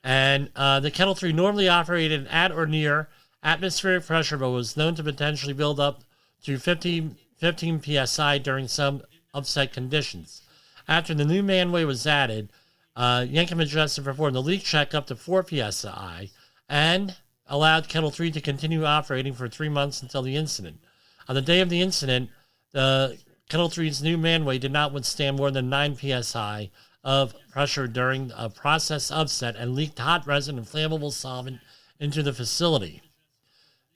And the Kettle 3 normally operated at or near atmospheric pressure, but was known to potentially build up to 15 psi during some upset conditions. After the new manway was added, Yenkin-Majestic performed a leak check up to 4 psi and allowed Kettle 3 to continue operating for 3 months until the incident. On the day of the incident, the Kettle 3's new manway did not withstand more than 9 psi of pressure during a process upset and leaked hot resin and flammable solvent into the facility.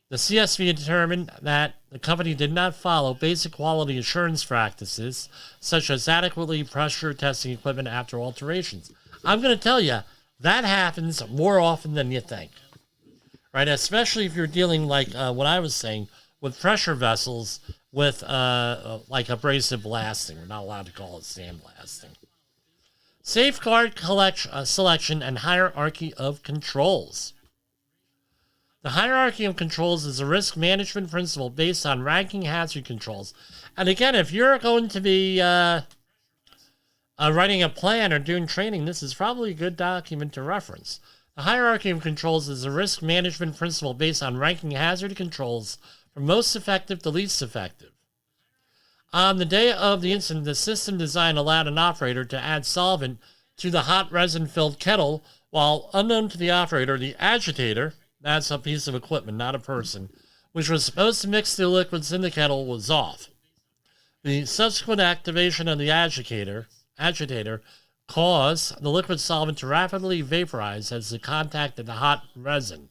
The CSV determined that the company did not follow basic quality assurance practices, such as adequately pressure testing equipment after alterations. I'm going to tell you, that happens more often than you think, right? Especially if you're dealing, like what I was saying, with pressure vessels with like abrasive blasting. We're not allowed to call it sandblasting. Safeguard selection and hierarchy of controls. The hierarchy of controls is a risk management principle based on ranking hazard controls. And again, if you're going to be writing a plan or doing training, this is probably a good document to reference. The hierarchy of controls is a risk management principle based on ranking hazard controls from most effective to least effective. On the day of the incident, the system design allowed an operator to add solvent to the hot resin-filled kettle, while unknown to the operator, the agitator, that's a piece of equipment, not a person, which was supposed to mix the liquids in the kettle, was off. The subsequent activation of the agitator caused the liquid solvent to rapidly vaporize as it contacted the hot resin,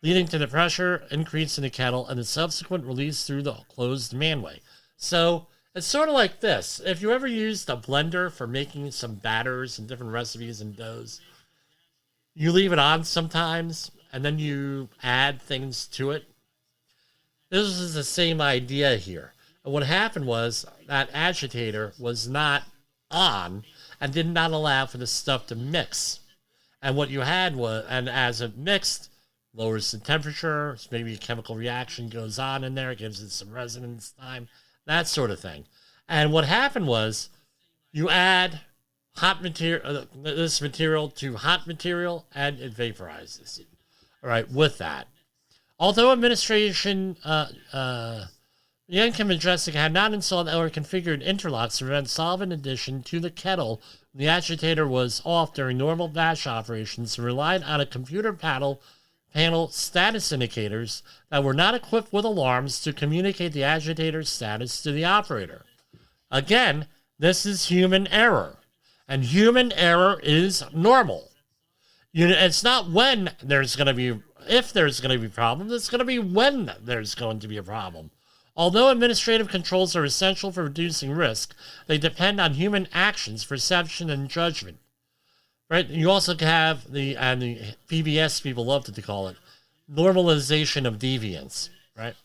leading to the pressure increase in the kettle and the subsequent release through the closed manway. So It's sort of like this. If you ever used a blender for making some batters and different recipes and doughs, you leave it on sometimes, and then you add things to it. This is the same idea here. And what happened was that agitator was not on and did not allow for the stuff to mix. And what you had was, and as it mixed, lowers the temperature, maybe a chemical reaction goes on in there, gives it some resonance time, that sort of thing. And what happened was you add hot material, this material to hot material, and it vaporizes. All right, with that. Although administration, Yenkin-Majestic had not installed or configured interlocks to prevent solvent addition to the kettle when the agitator was off during normal batch operations, and relied on a computer panel status indicators that were not equipped with alarms to communicate the agitator's status to the operator. Again, this is human error, and human error is normal. It's not when there's going to be, if there's going to be problems, it's going to be when there's going to be a problem. Although administrative controls are essential for reducing risk, they depend on human actions, perception, and judgment. Right? You also have the PBS people love to call it, normalization of deviance, right?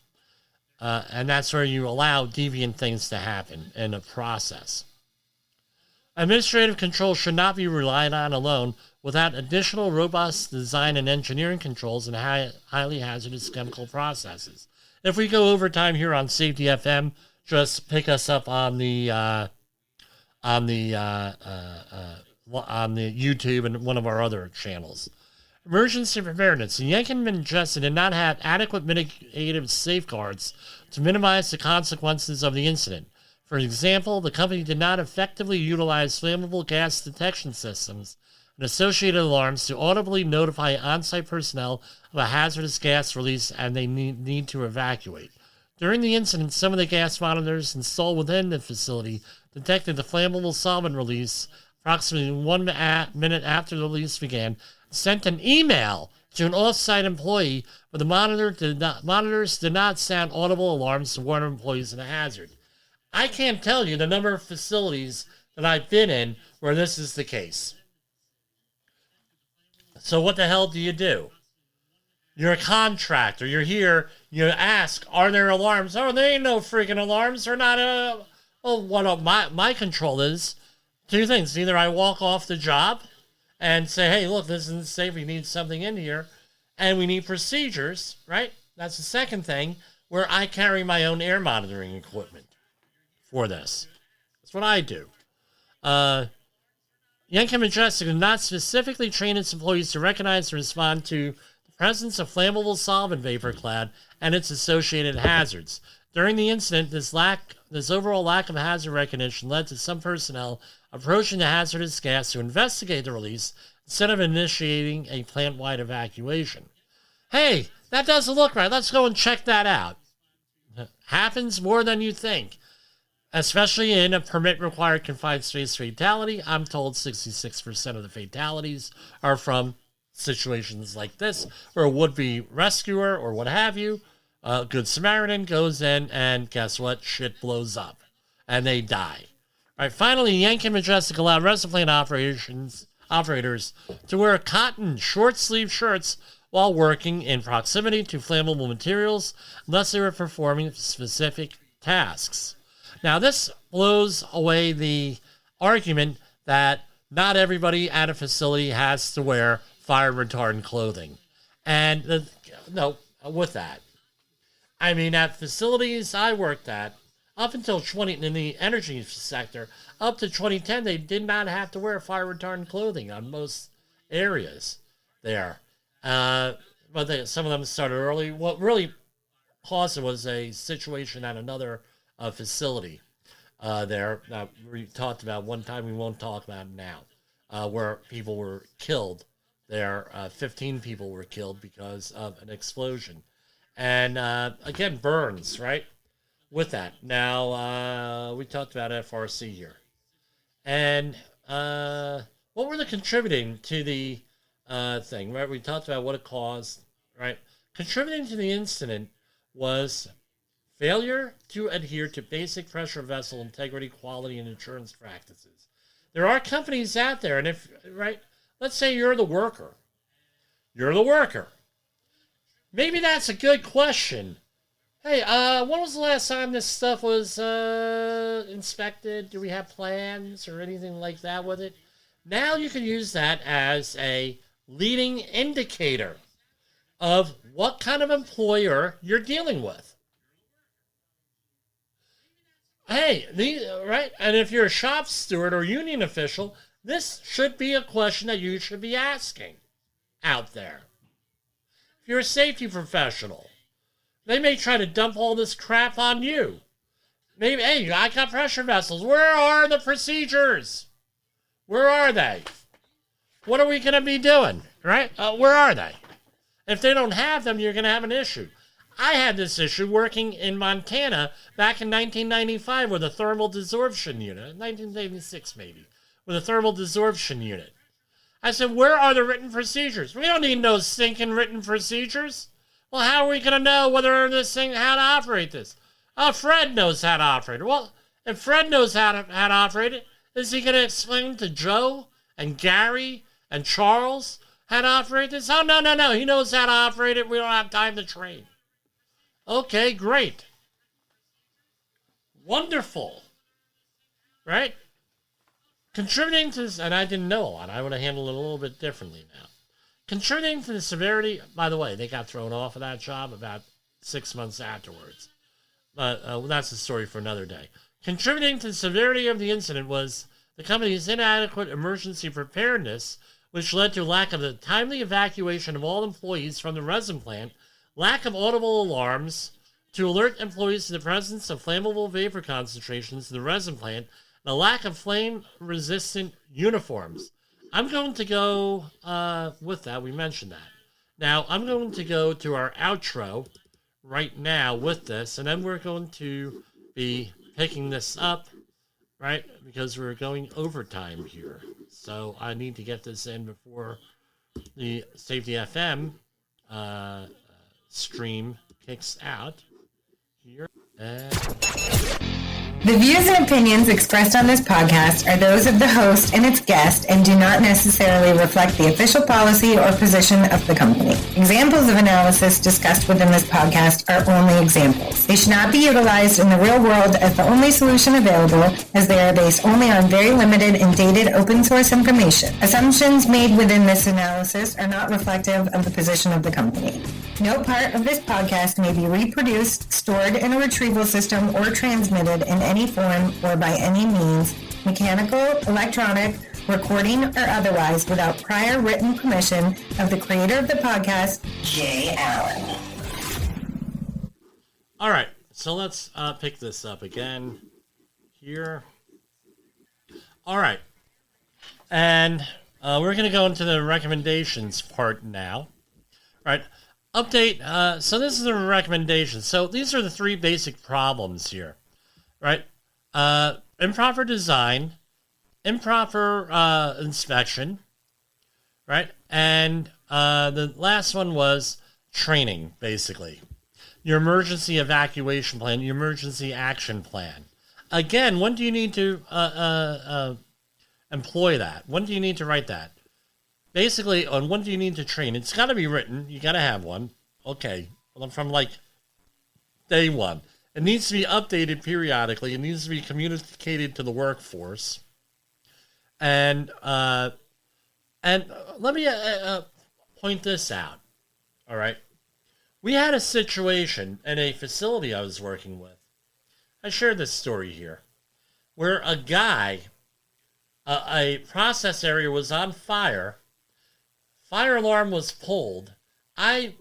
And that's where you allow deviant things to happen in a process. Administrative control should not be relied on alone without additional robust design and engineering controls in highly hazardous chemical processes. If we go over time here on Safety FM, just pick us up on the YouTube and one of our other channels. Emergency preparedness. The Yenkin-Majestic did not have adequate mitigative safeguards to minimize the consequences of the incident. For example, the company did not effectively utilize flammable gas detection systems and associated alarms to audibly notify on-site personnel of a hazardous gas release and they need to evacuate. During the incident, some of the gas monitors installed within the facility detected the flammable solvent release approximately 1 minute after the release began, sent an email to an off-site employee, but the monitors did not sound audible alarms to warn employees of the hazard. I can't tell you the number of facilities that I've been in where this is the case. So what the hell do? You're a contractor. You're here. You ask, are there alarms? Oh, there ain't no freaking alarms. They're not. What my control is two things. Either I walk off the job and say, hey, look, this isn't safe. We need something in here. And we need procedures, right? That's the second thing, where I carry my own air monitoring equipment for this. That's what I do. Yenkin-Majestic did not specifically train its employees to recognize and respond to the presence of flammable solvent vapor cloud and its associated hazards. During the incident, this overall lack of hazard recognition led to some personnel approaching the hazardous gas to investigate the release instead of initiating a plant-wide evacuation. Hey, that doesn't look right. Let's go and check that out. Happens more than you think. Especially in a permit-required confined space fatality, I'm told 66% of the fatalities are from situations like this, where a would-be rescuer or what have you, a Good Samaritan goes in, and guess what? Shit blows up, and they die. All right, finally, Yenkin-Majestic allowed resin plant operators to wear cotton short-sleeve shirts while working in proximity to flammable materials, unless they were performing specific tasks. Now, this blows away the argument that not everybody at a facility has to wear fire-retardant clothing. And, no, with that. I mean, at facilities I worked at, up until in the energy sector, up to 2010, they did not have to wear fire-retardant clothing on most areas there. But some of them started early. What really caused it was a situation at another facility there that we talked about one time. We won't talk about it now, where people were killed. There, 15 people were killed because of an explosion. And again, burns, right? With that. Now, we talked about FRC here. And what were the contributing to the thing, right? We talked about what it caused, right? Contributing to the incident was Failure to adhere to basic pressure vessel integrity, quality, and insurance practices. There are companies out there, and let's say you're the worker. You're the worker. Maybe that's a good question. Hey, when was the last time this stuff was inspected? Do we have plans or anything like that with it? Now you can use that as a leading indicator of what kind of employer you're dealing with. Hey, right? And if you're a shop steward or union official, this should be a question that you should be asking out there. If you're a safety professional, they may try to dump all this crap on you. Maybe, hey, I got pressure vessels. Where are the procedures? Where are they? What are we going to be doing, right? Where are they? If they don't have them, you're going to have an issue. I had this issue working in Montana back in 1995 with a thermal desorption unit, 1986 maybe, with a thermal desorption unit. I said, where are the written procedures? We don't need no stinking written procedures. Well, how are we going to know how to operate this? Oh, Fred knows how to operate it. Well, if Fred knows how to operate it, is he going to explain to Joe and Gary and Charles how to operate this? Oh, no. He knows how to operate it. We don't have time to train. Okay, great. Wonderful. Right? Contributing to this, and I didn't know a lot. I would have handled it a little bit differently now. Contributing to the severity, by the way, they got thrown off of that job about 6 months afterwards. But that's a story for another day. Contributing to the severity of the incident was the company's inadequate emergency preparedness, which led to lack of the timely evacuation of all employees from the resin plant, lack of audible alarms to alert employees to the presence of flammable vapor concentrations in the resin plant, and a lack of flame-resistant uniforms. I'm going to go with that. We mentioned that. Now, I'm going to go to our outro right now with this, and then we're going to be picking this up, right, because we're going overtime here. So I need to get this in before the Safety FM stream kicks out here. The views and opinions expressed on this podcast are those of the host and its guest and do not necessarily reflect the official policy or position of the company. Examples of analysis discussed within this podcast are only examples. They should not be utilized in the real world as the only solution available, as they are based only on very limited and dated open source information. Assumptions made within this analysis are not reflective of the position of the company. No part of this podcast may be reproduced, stored in a retrieval system, or transmitted in any form or by any means, mechanical, electronic, recording, or otherwise, without prior written permission of the creator of the podcast, Jay Allen. All right, so let's pick this up again here. All right, and we're going to go into the recommendations part now. All right. Update. So this is the recommendations. So these are the three basic problems here, right? Improper design, improper inspection, right? And the last one was training, basically. Your emergency evacuation plan, your emergency action plan. Again, when do you need to employ that? When do you need to write that? Basically, on when do you need to train? It's got to be written. You got to have one. Okay. Well, from like day one. It needs to be updated periodically. It needs to be communicated to the workforce. And let me point this out. All right. We had a situation in a facility I was working with. I shared this story here, where a guy, a process area was on fire. Fire alarm was pulled. I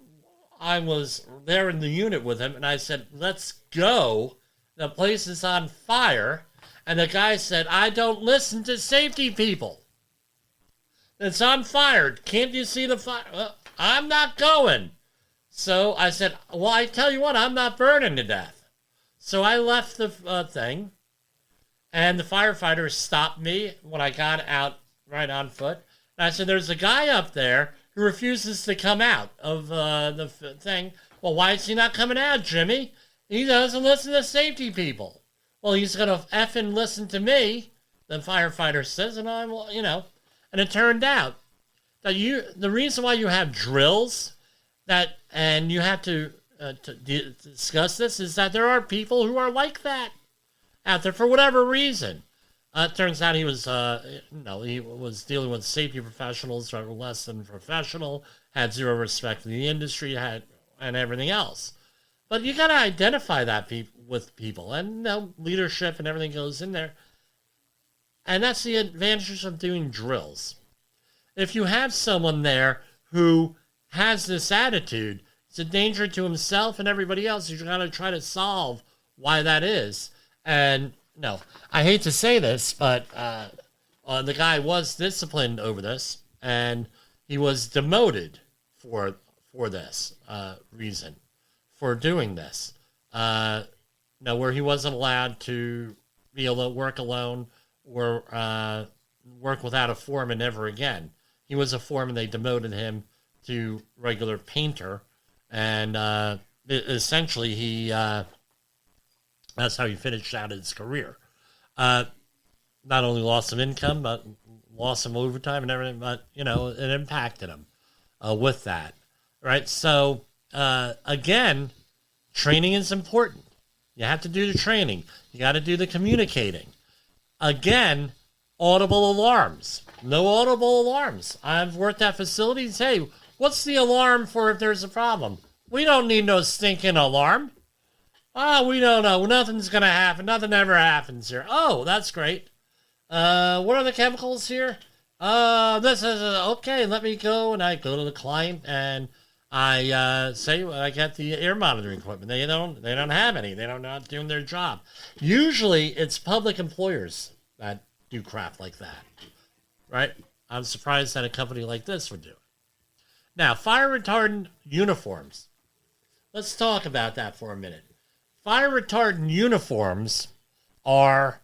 was there in the unit with him, and I said, let's go. The place is on fire. And the guy said, I don't listen to safety people. It's on fire. Can't you see the fire? Well, I'm not going. So I said, well, I tell you what, I'm not burning to death. So I left the thing, and the firefighter stopped me when I got out right on foot. And I said, there's a guy up there who refuses to come out of the thing. Well, why is he not coming out, Jimmy? He doesn't listen to safety people. Well, he's going to effing listen to me, the firefighter says, and I will, And it turned out that the reason why you have drills and you have to discuss this is that there are people who are like that out there for whatever reason. It turns out he was dealing with safety professionals that were less than professional, had zero respect for the industry, and everything else. But you got to identify that with people, and leadership and everything goes in there. And that's the advantage of doing drills. If you have someone there who has this attitude, it's a danger to himself and everybody else. You've got to try to solve why that is. And no, I hate to say this, but the guy was disciplined over this, and he was demoted for this reason, for doing this. Where he wasn't allowed to be able to work alone or work without a foreman ever again. He was a foreman. They demoted him to regular painter, and essentially that's how he finished out his career. Not only loss of income, but loss of overtime and everything, but, it impacted him with that, right? So, again, training is important. You have to do the training. You got to do the communicating. Again, audible alarms. No audible alarms. I've worked at facilities. Hey, what's the alarm for if there's a problem? We don't need no stinking alarm. Oh, we don't know. Nothing's going to happen. Nothing ever happens here. Oh, that's great. What are the chemicals here? This is, okay, let me go. And I go to the client and I say, I get the air monitoring equipment. They don't have any. They're not doing their job. Usually it's public employers that do crap like that, right? I'm surprised that a company like this would do it. Now, fire retardant uniforms. Let's talk about that for a minute. Fire retardant uniforms are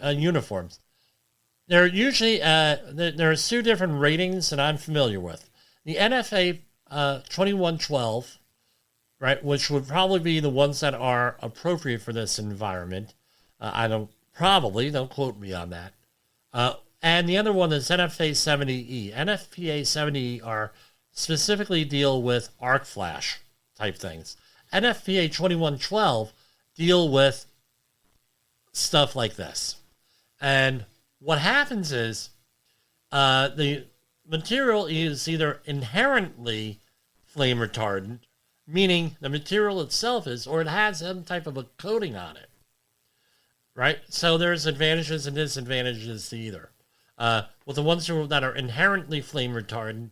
uniforms. They're usually there are two different ratings that I'm familiar with. The NFA 2112, right, which would probably be the ones that are appropriate for this environment. Don't quote me on that. And the other one is NFA 70E. NFPA 70E are specifically deal with arc flash type things. NFPA 2112 deal with stuff like this. And what happens is the material is either inherently flame retardant, meaning the material itself is, or it has some type of a coating on it. Right? So there's advantages and disadvantages to either. With the ones that are inherently flame retardant,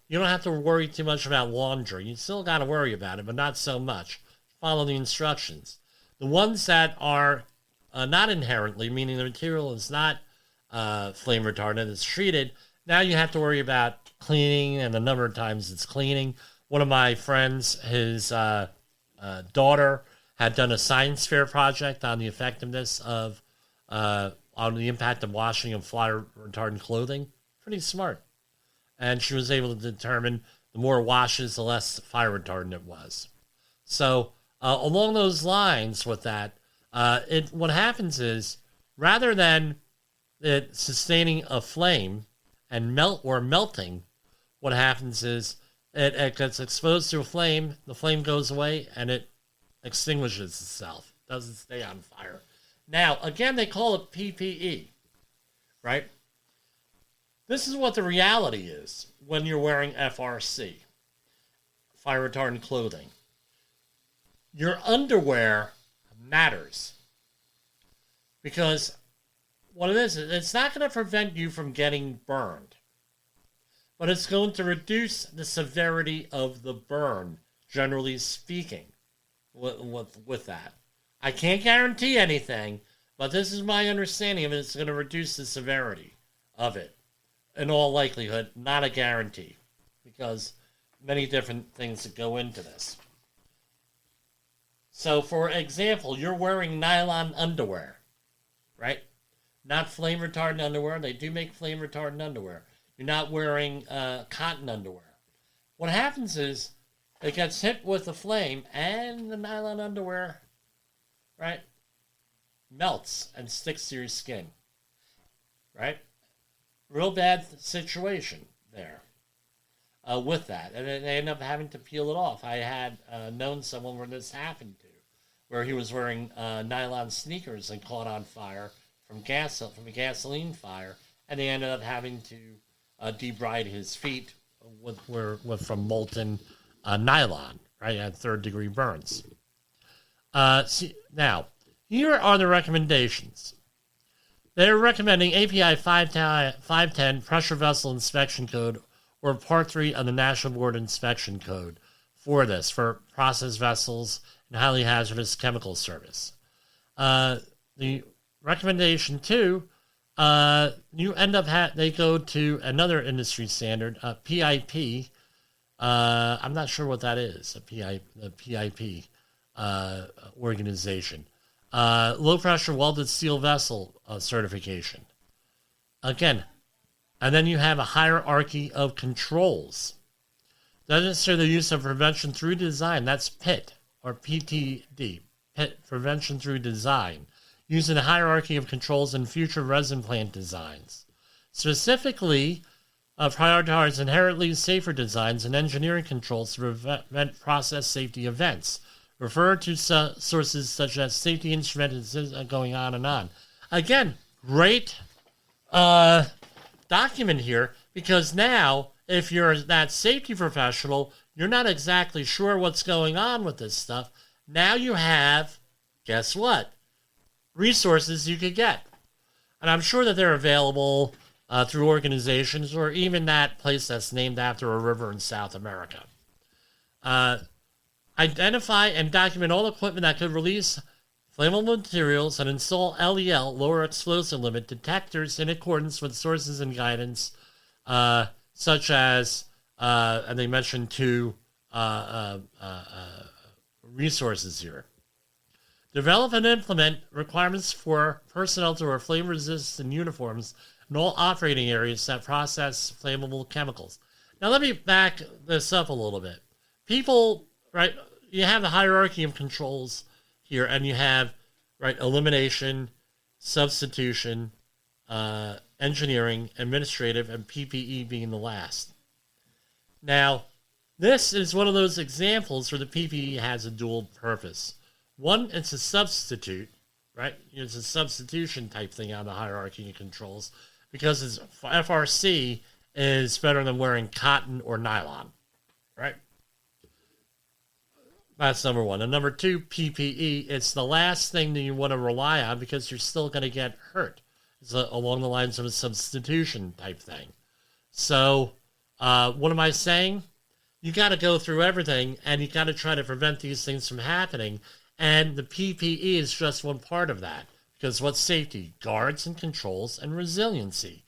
you don't have to worry too much about laundry. You still got to worry about it, but not so much. Follow the instructions. The ones that are not inherently, meaning the material is not flame retardant, it's treated, now you have to worry about cleaning and the number of times it's cleaning. One of my friends, his daughter, had done a science fair project on the effectiveness of, on the impact of washing of fire retardant clothing. Pretty smart. And she was able to determine the more washes, the less fire retardant it was. So along those lines with that, what happens is, rather than it sustaining a flame and melting, what happens is it gets exposed to a flame, the flame goes away, and it extinguishes itself. It doesn't stay on fire. Now, again, they call it PPE, right? This is what the reality is when you're wearing FRC, fire retardant clothing. Your underwear matters, because what it is, it's not going to prevent you from getting burned, but it's going to reduce the severity of the burn, generally speaking, with that. I can't guarantee anything, but this is my understanding of it. It's going to reduce the severity of it. In all likelihood, not a guarantee, because many different things that go into this. So, for example, you're wearing nylon underwear, right? Not flame retardant underwear. They do make flame retardant underwear. You're not wearing cotton underwear. What happens is It gets hit with the flame, and the nylon underwear, right, melts and sticks to your skin, right? Real bad situation there with that. And they end up having to peel it off. I had known someone where this happened to, where he was wearing nylon sneakers and caught on fire from a gasoline fire, and they ended up having to debride his feet from molten nylon, right? At third-degree burns. Now, here are the recommendations. They're recommending API 510 Pressure Vessel Inspection Code or Part 3 of the National Board Inspection Code for this, for process vessels and highly hazardous chemical service. The recommendation 2, you end up they go to another industry standard, PIP. I'm not sure what that is, the PIP organization. Low pressure welded steel vessel certification. Again, and then you have a hierarchy of controls. That is the use of prevention through design. That's PIT or PTD, PIT, prevention through design, using a hierarchy of controls in future resin plant designs. Specifically, prioritize inherently safer designs and engineering controls to prevent process safety events. Refer to sources such as safety instruments, going on and on. Again, great document here, because now, if you're that safety professional, you're not exactly sure what's going on with this stuff. Now you have, guess what? Resources you could get. And I'm sure that they're available through organizations or even that place that's named after a river in South America. Identify and document all equipment that could release flammable materials and install LEL, lower explosive limit, detectors in accordance with sources and guidance, such as, and they mentioned 2 resources here. Develop and implement requirements for personnel to wear flame-resistant uniforms in all operating areas that process flammable chemicals. Now let me back this up a little bit. People, right, you have the hierarchy of controls here, and you have, right, elimination, substitution, engineering, administrative, and PPE being the last. Now, this is one of those examples where the PPE has a dual purpose. One, it's a substitute, right? It's a substitution type thing on the hierarchy of controls, because it's FRC is better than wearing cotton or nylon, right? That's number one. And number 2, PPE, it's the last thing that you want to rely on because you're still going to get hurt. It's along the lines of a substitution type thing. So, what am I saying? You got to go through everything, and you got to try to prevent these things from happening. And the PPE is just one part of that. Because what's safety? Guards and controls and resiliency.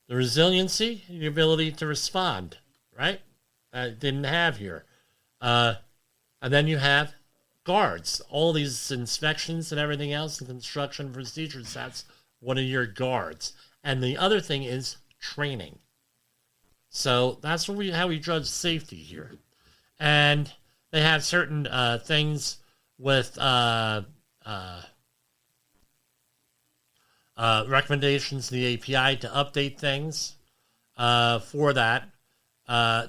The resiliency, the ability to respond, right? Didn't have here. And then you have guards. All these inspections and everything else and construction procedures, that's one of your guards. And the other thing is training. So that's how we judge safety here. And they have certain things with recommendations in the API to update things for that.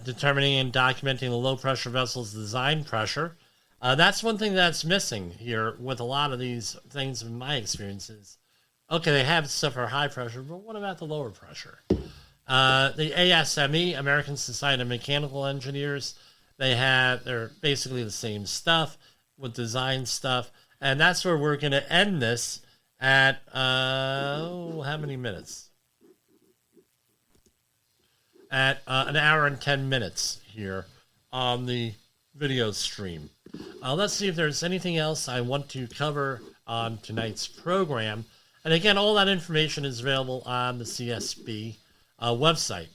Determining and documenting the low pressure vessel's design pressure. That's one thing that's missing here with a lot of these things in my experiences. Okay, they have stuff for high pressure, but what about the lower pressure? The ASME, American Society of Mechanical Engineers, they're basically the same stuff with design stuff. And that's where we're going to end this at, how many minutes? At an hour and 10 minutes here on the video stream. Let's see if there's anything else I want to cover on tonight's program. And again, all that information is available on the CSB website.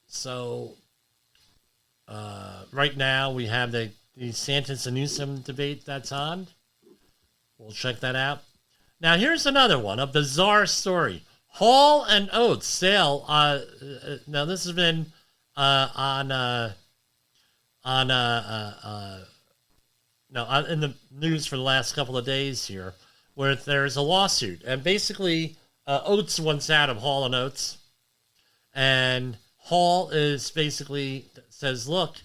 So right now we have the Santos and Newsom debate that's on. We'll check that out. Now here's another one, a bizarre story. Hall and Oates sale. Now this has been in the news for the last couple of days here, where there's a lawsuit, and basically Oates wants out of Hall & Oates, and Hall is basically says, look,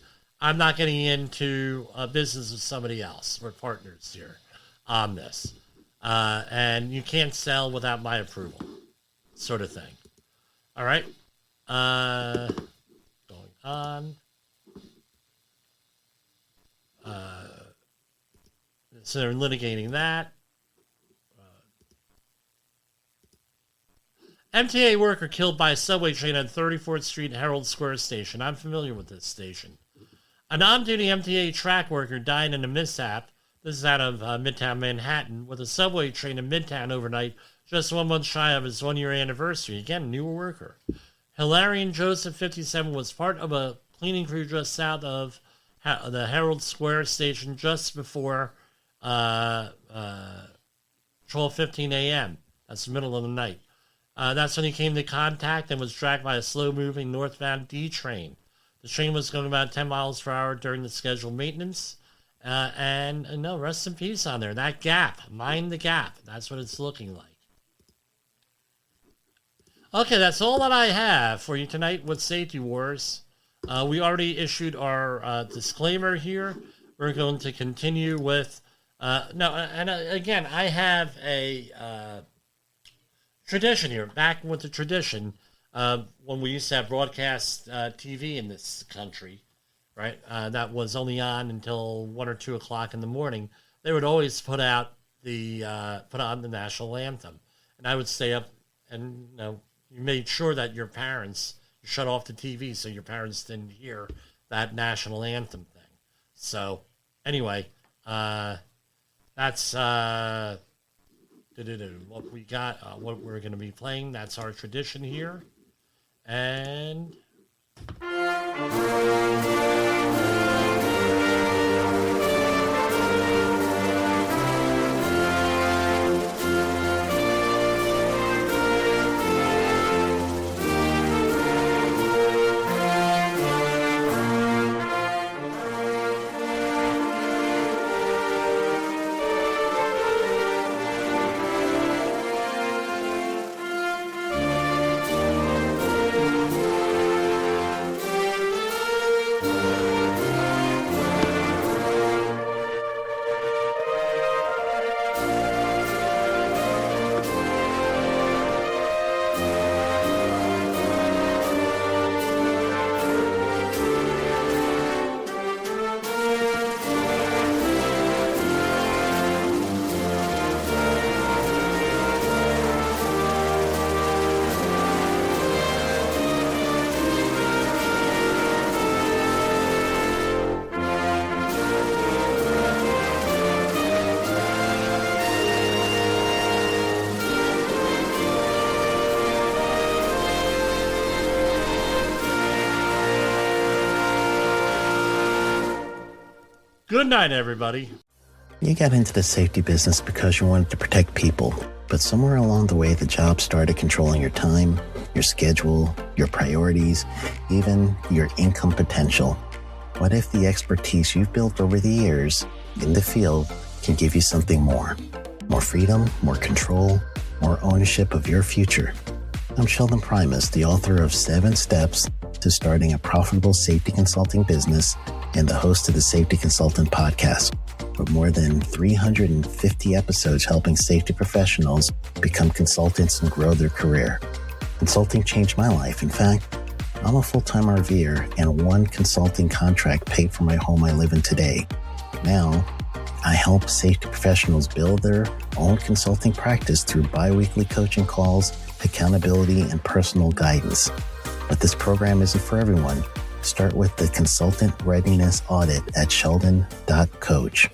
I'm not getting into a business with somebody else. We're partners here on this. And you can't sell without my approval, sort of thing. All right. Going on. So they're litigating that. MTA worker killed by a subway train on 34th Street Herald Square Station. I'm familiar with this station. A non-duty MTA track worker died in a mishap. This is out of Midtown Manhattan, with a subway train in Midtown overnight, just 1 month shy of his 1 year anniversary. Again, new worker. Hilarion Joseph, 57, was part of a cleaning crew just south of the Herald Square Station just before 12:15 a.m. That's the middle of the night. That's when he came to contact and was dragged by a slow-moving northbound D train. The train was going about 10 miles per hour during the scheduled maintenance. No, rest in peace on there. That gap. Mind the gap. That's what it's looking like. Okay, that's all that I have for you tonight with Safety Wars. We already issued our disclaimer here. We're going to continue with... again, I have a... tradition here, back with the tradition when we used to have broadcast TV in this country, right? That was only on until 1 or 2 o'clock in the morning. They would always put on the national anthem, and I would stay up and you made sure that you shut off the TV so your parents didn't hear that national anthem thing. So anyway, that's. What we got, what we're going to be playing. That's our tradition here. And... Good night, everybody. You got into the safety business because you wanted to protect people, but somewhere along the way, the job started controlling your time, your schedule, your priorities, even your income potential. What if the expertise you've built over the years in the field can give you something more? More freedom, more control, more ownership of your future. I'm Sheldon Primus, the author of 7 Steps to Starting a Profitable Safety Consulting Business and the host of the Safety Consultant Podcast, with more than 350 episodes helping safety professionals become consultants and grow their career. Consulting changed my life. In fact, I'm a full-time RVer, and 1 consulting contract paid for my home I live in today. Now, I help safety professionals build their own consulting practice through bi-weekly coaching calls, accountability, and personal guidance. But this program isn't for everyone. Start with the Consultant Readiness Audit at sheldon.coach.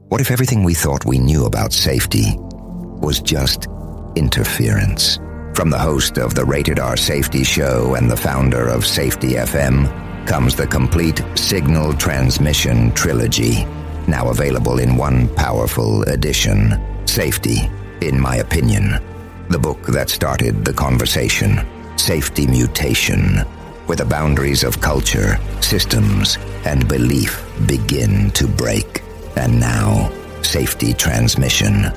What if everything we thought we knew about safety was just interference? From the host of the Rated R Safety Show and the founder of Safety FM comes the complete signal transmission trilogy, now available in one powerful edition. Safety, in my opinion. The book that started the conversation. Safety Mutation. where the boundaries of culture, systems, and belief begin to break. And now, Safety Transmission,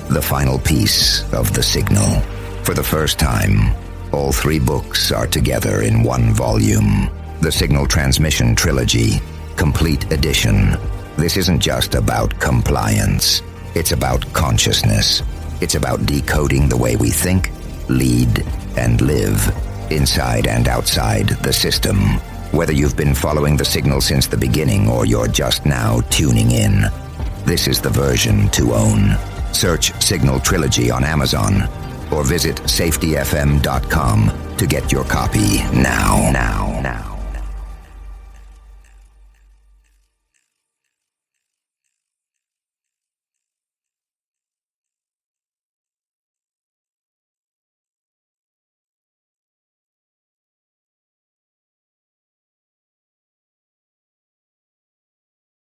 the final piece of the signal. For the first time, all 3 books are together in one volume. The Signal Transmission Trilogy, Complete Edition. This isn't just about compliance. It's about consciousness. It's about decoding the way we think, lead, and live, inside and outside the system. Whether you've been following the signal since the beginning or you're just now tuning in, this is the version to own. Search Signal Trilogy on Amazon or visit safetyfm.com to get your copy now.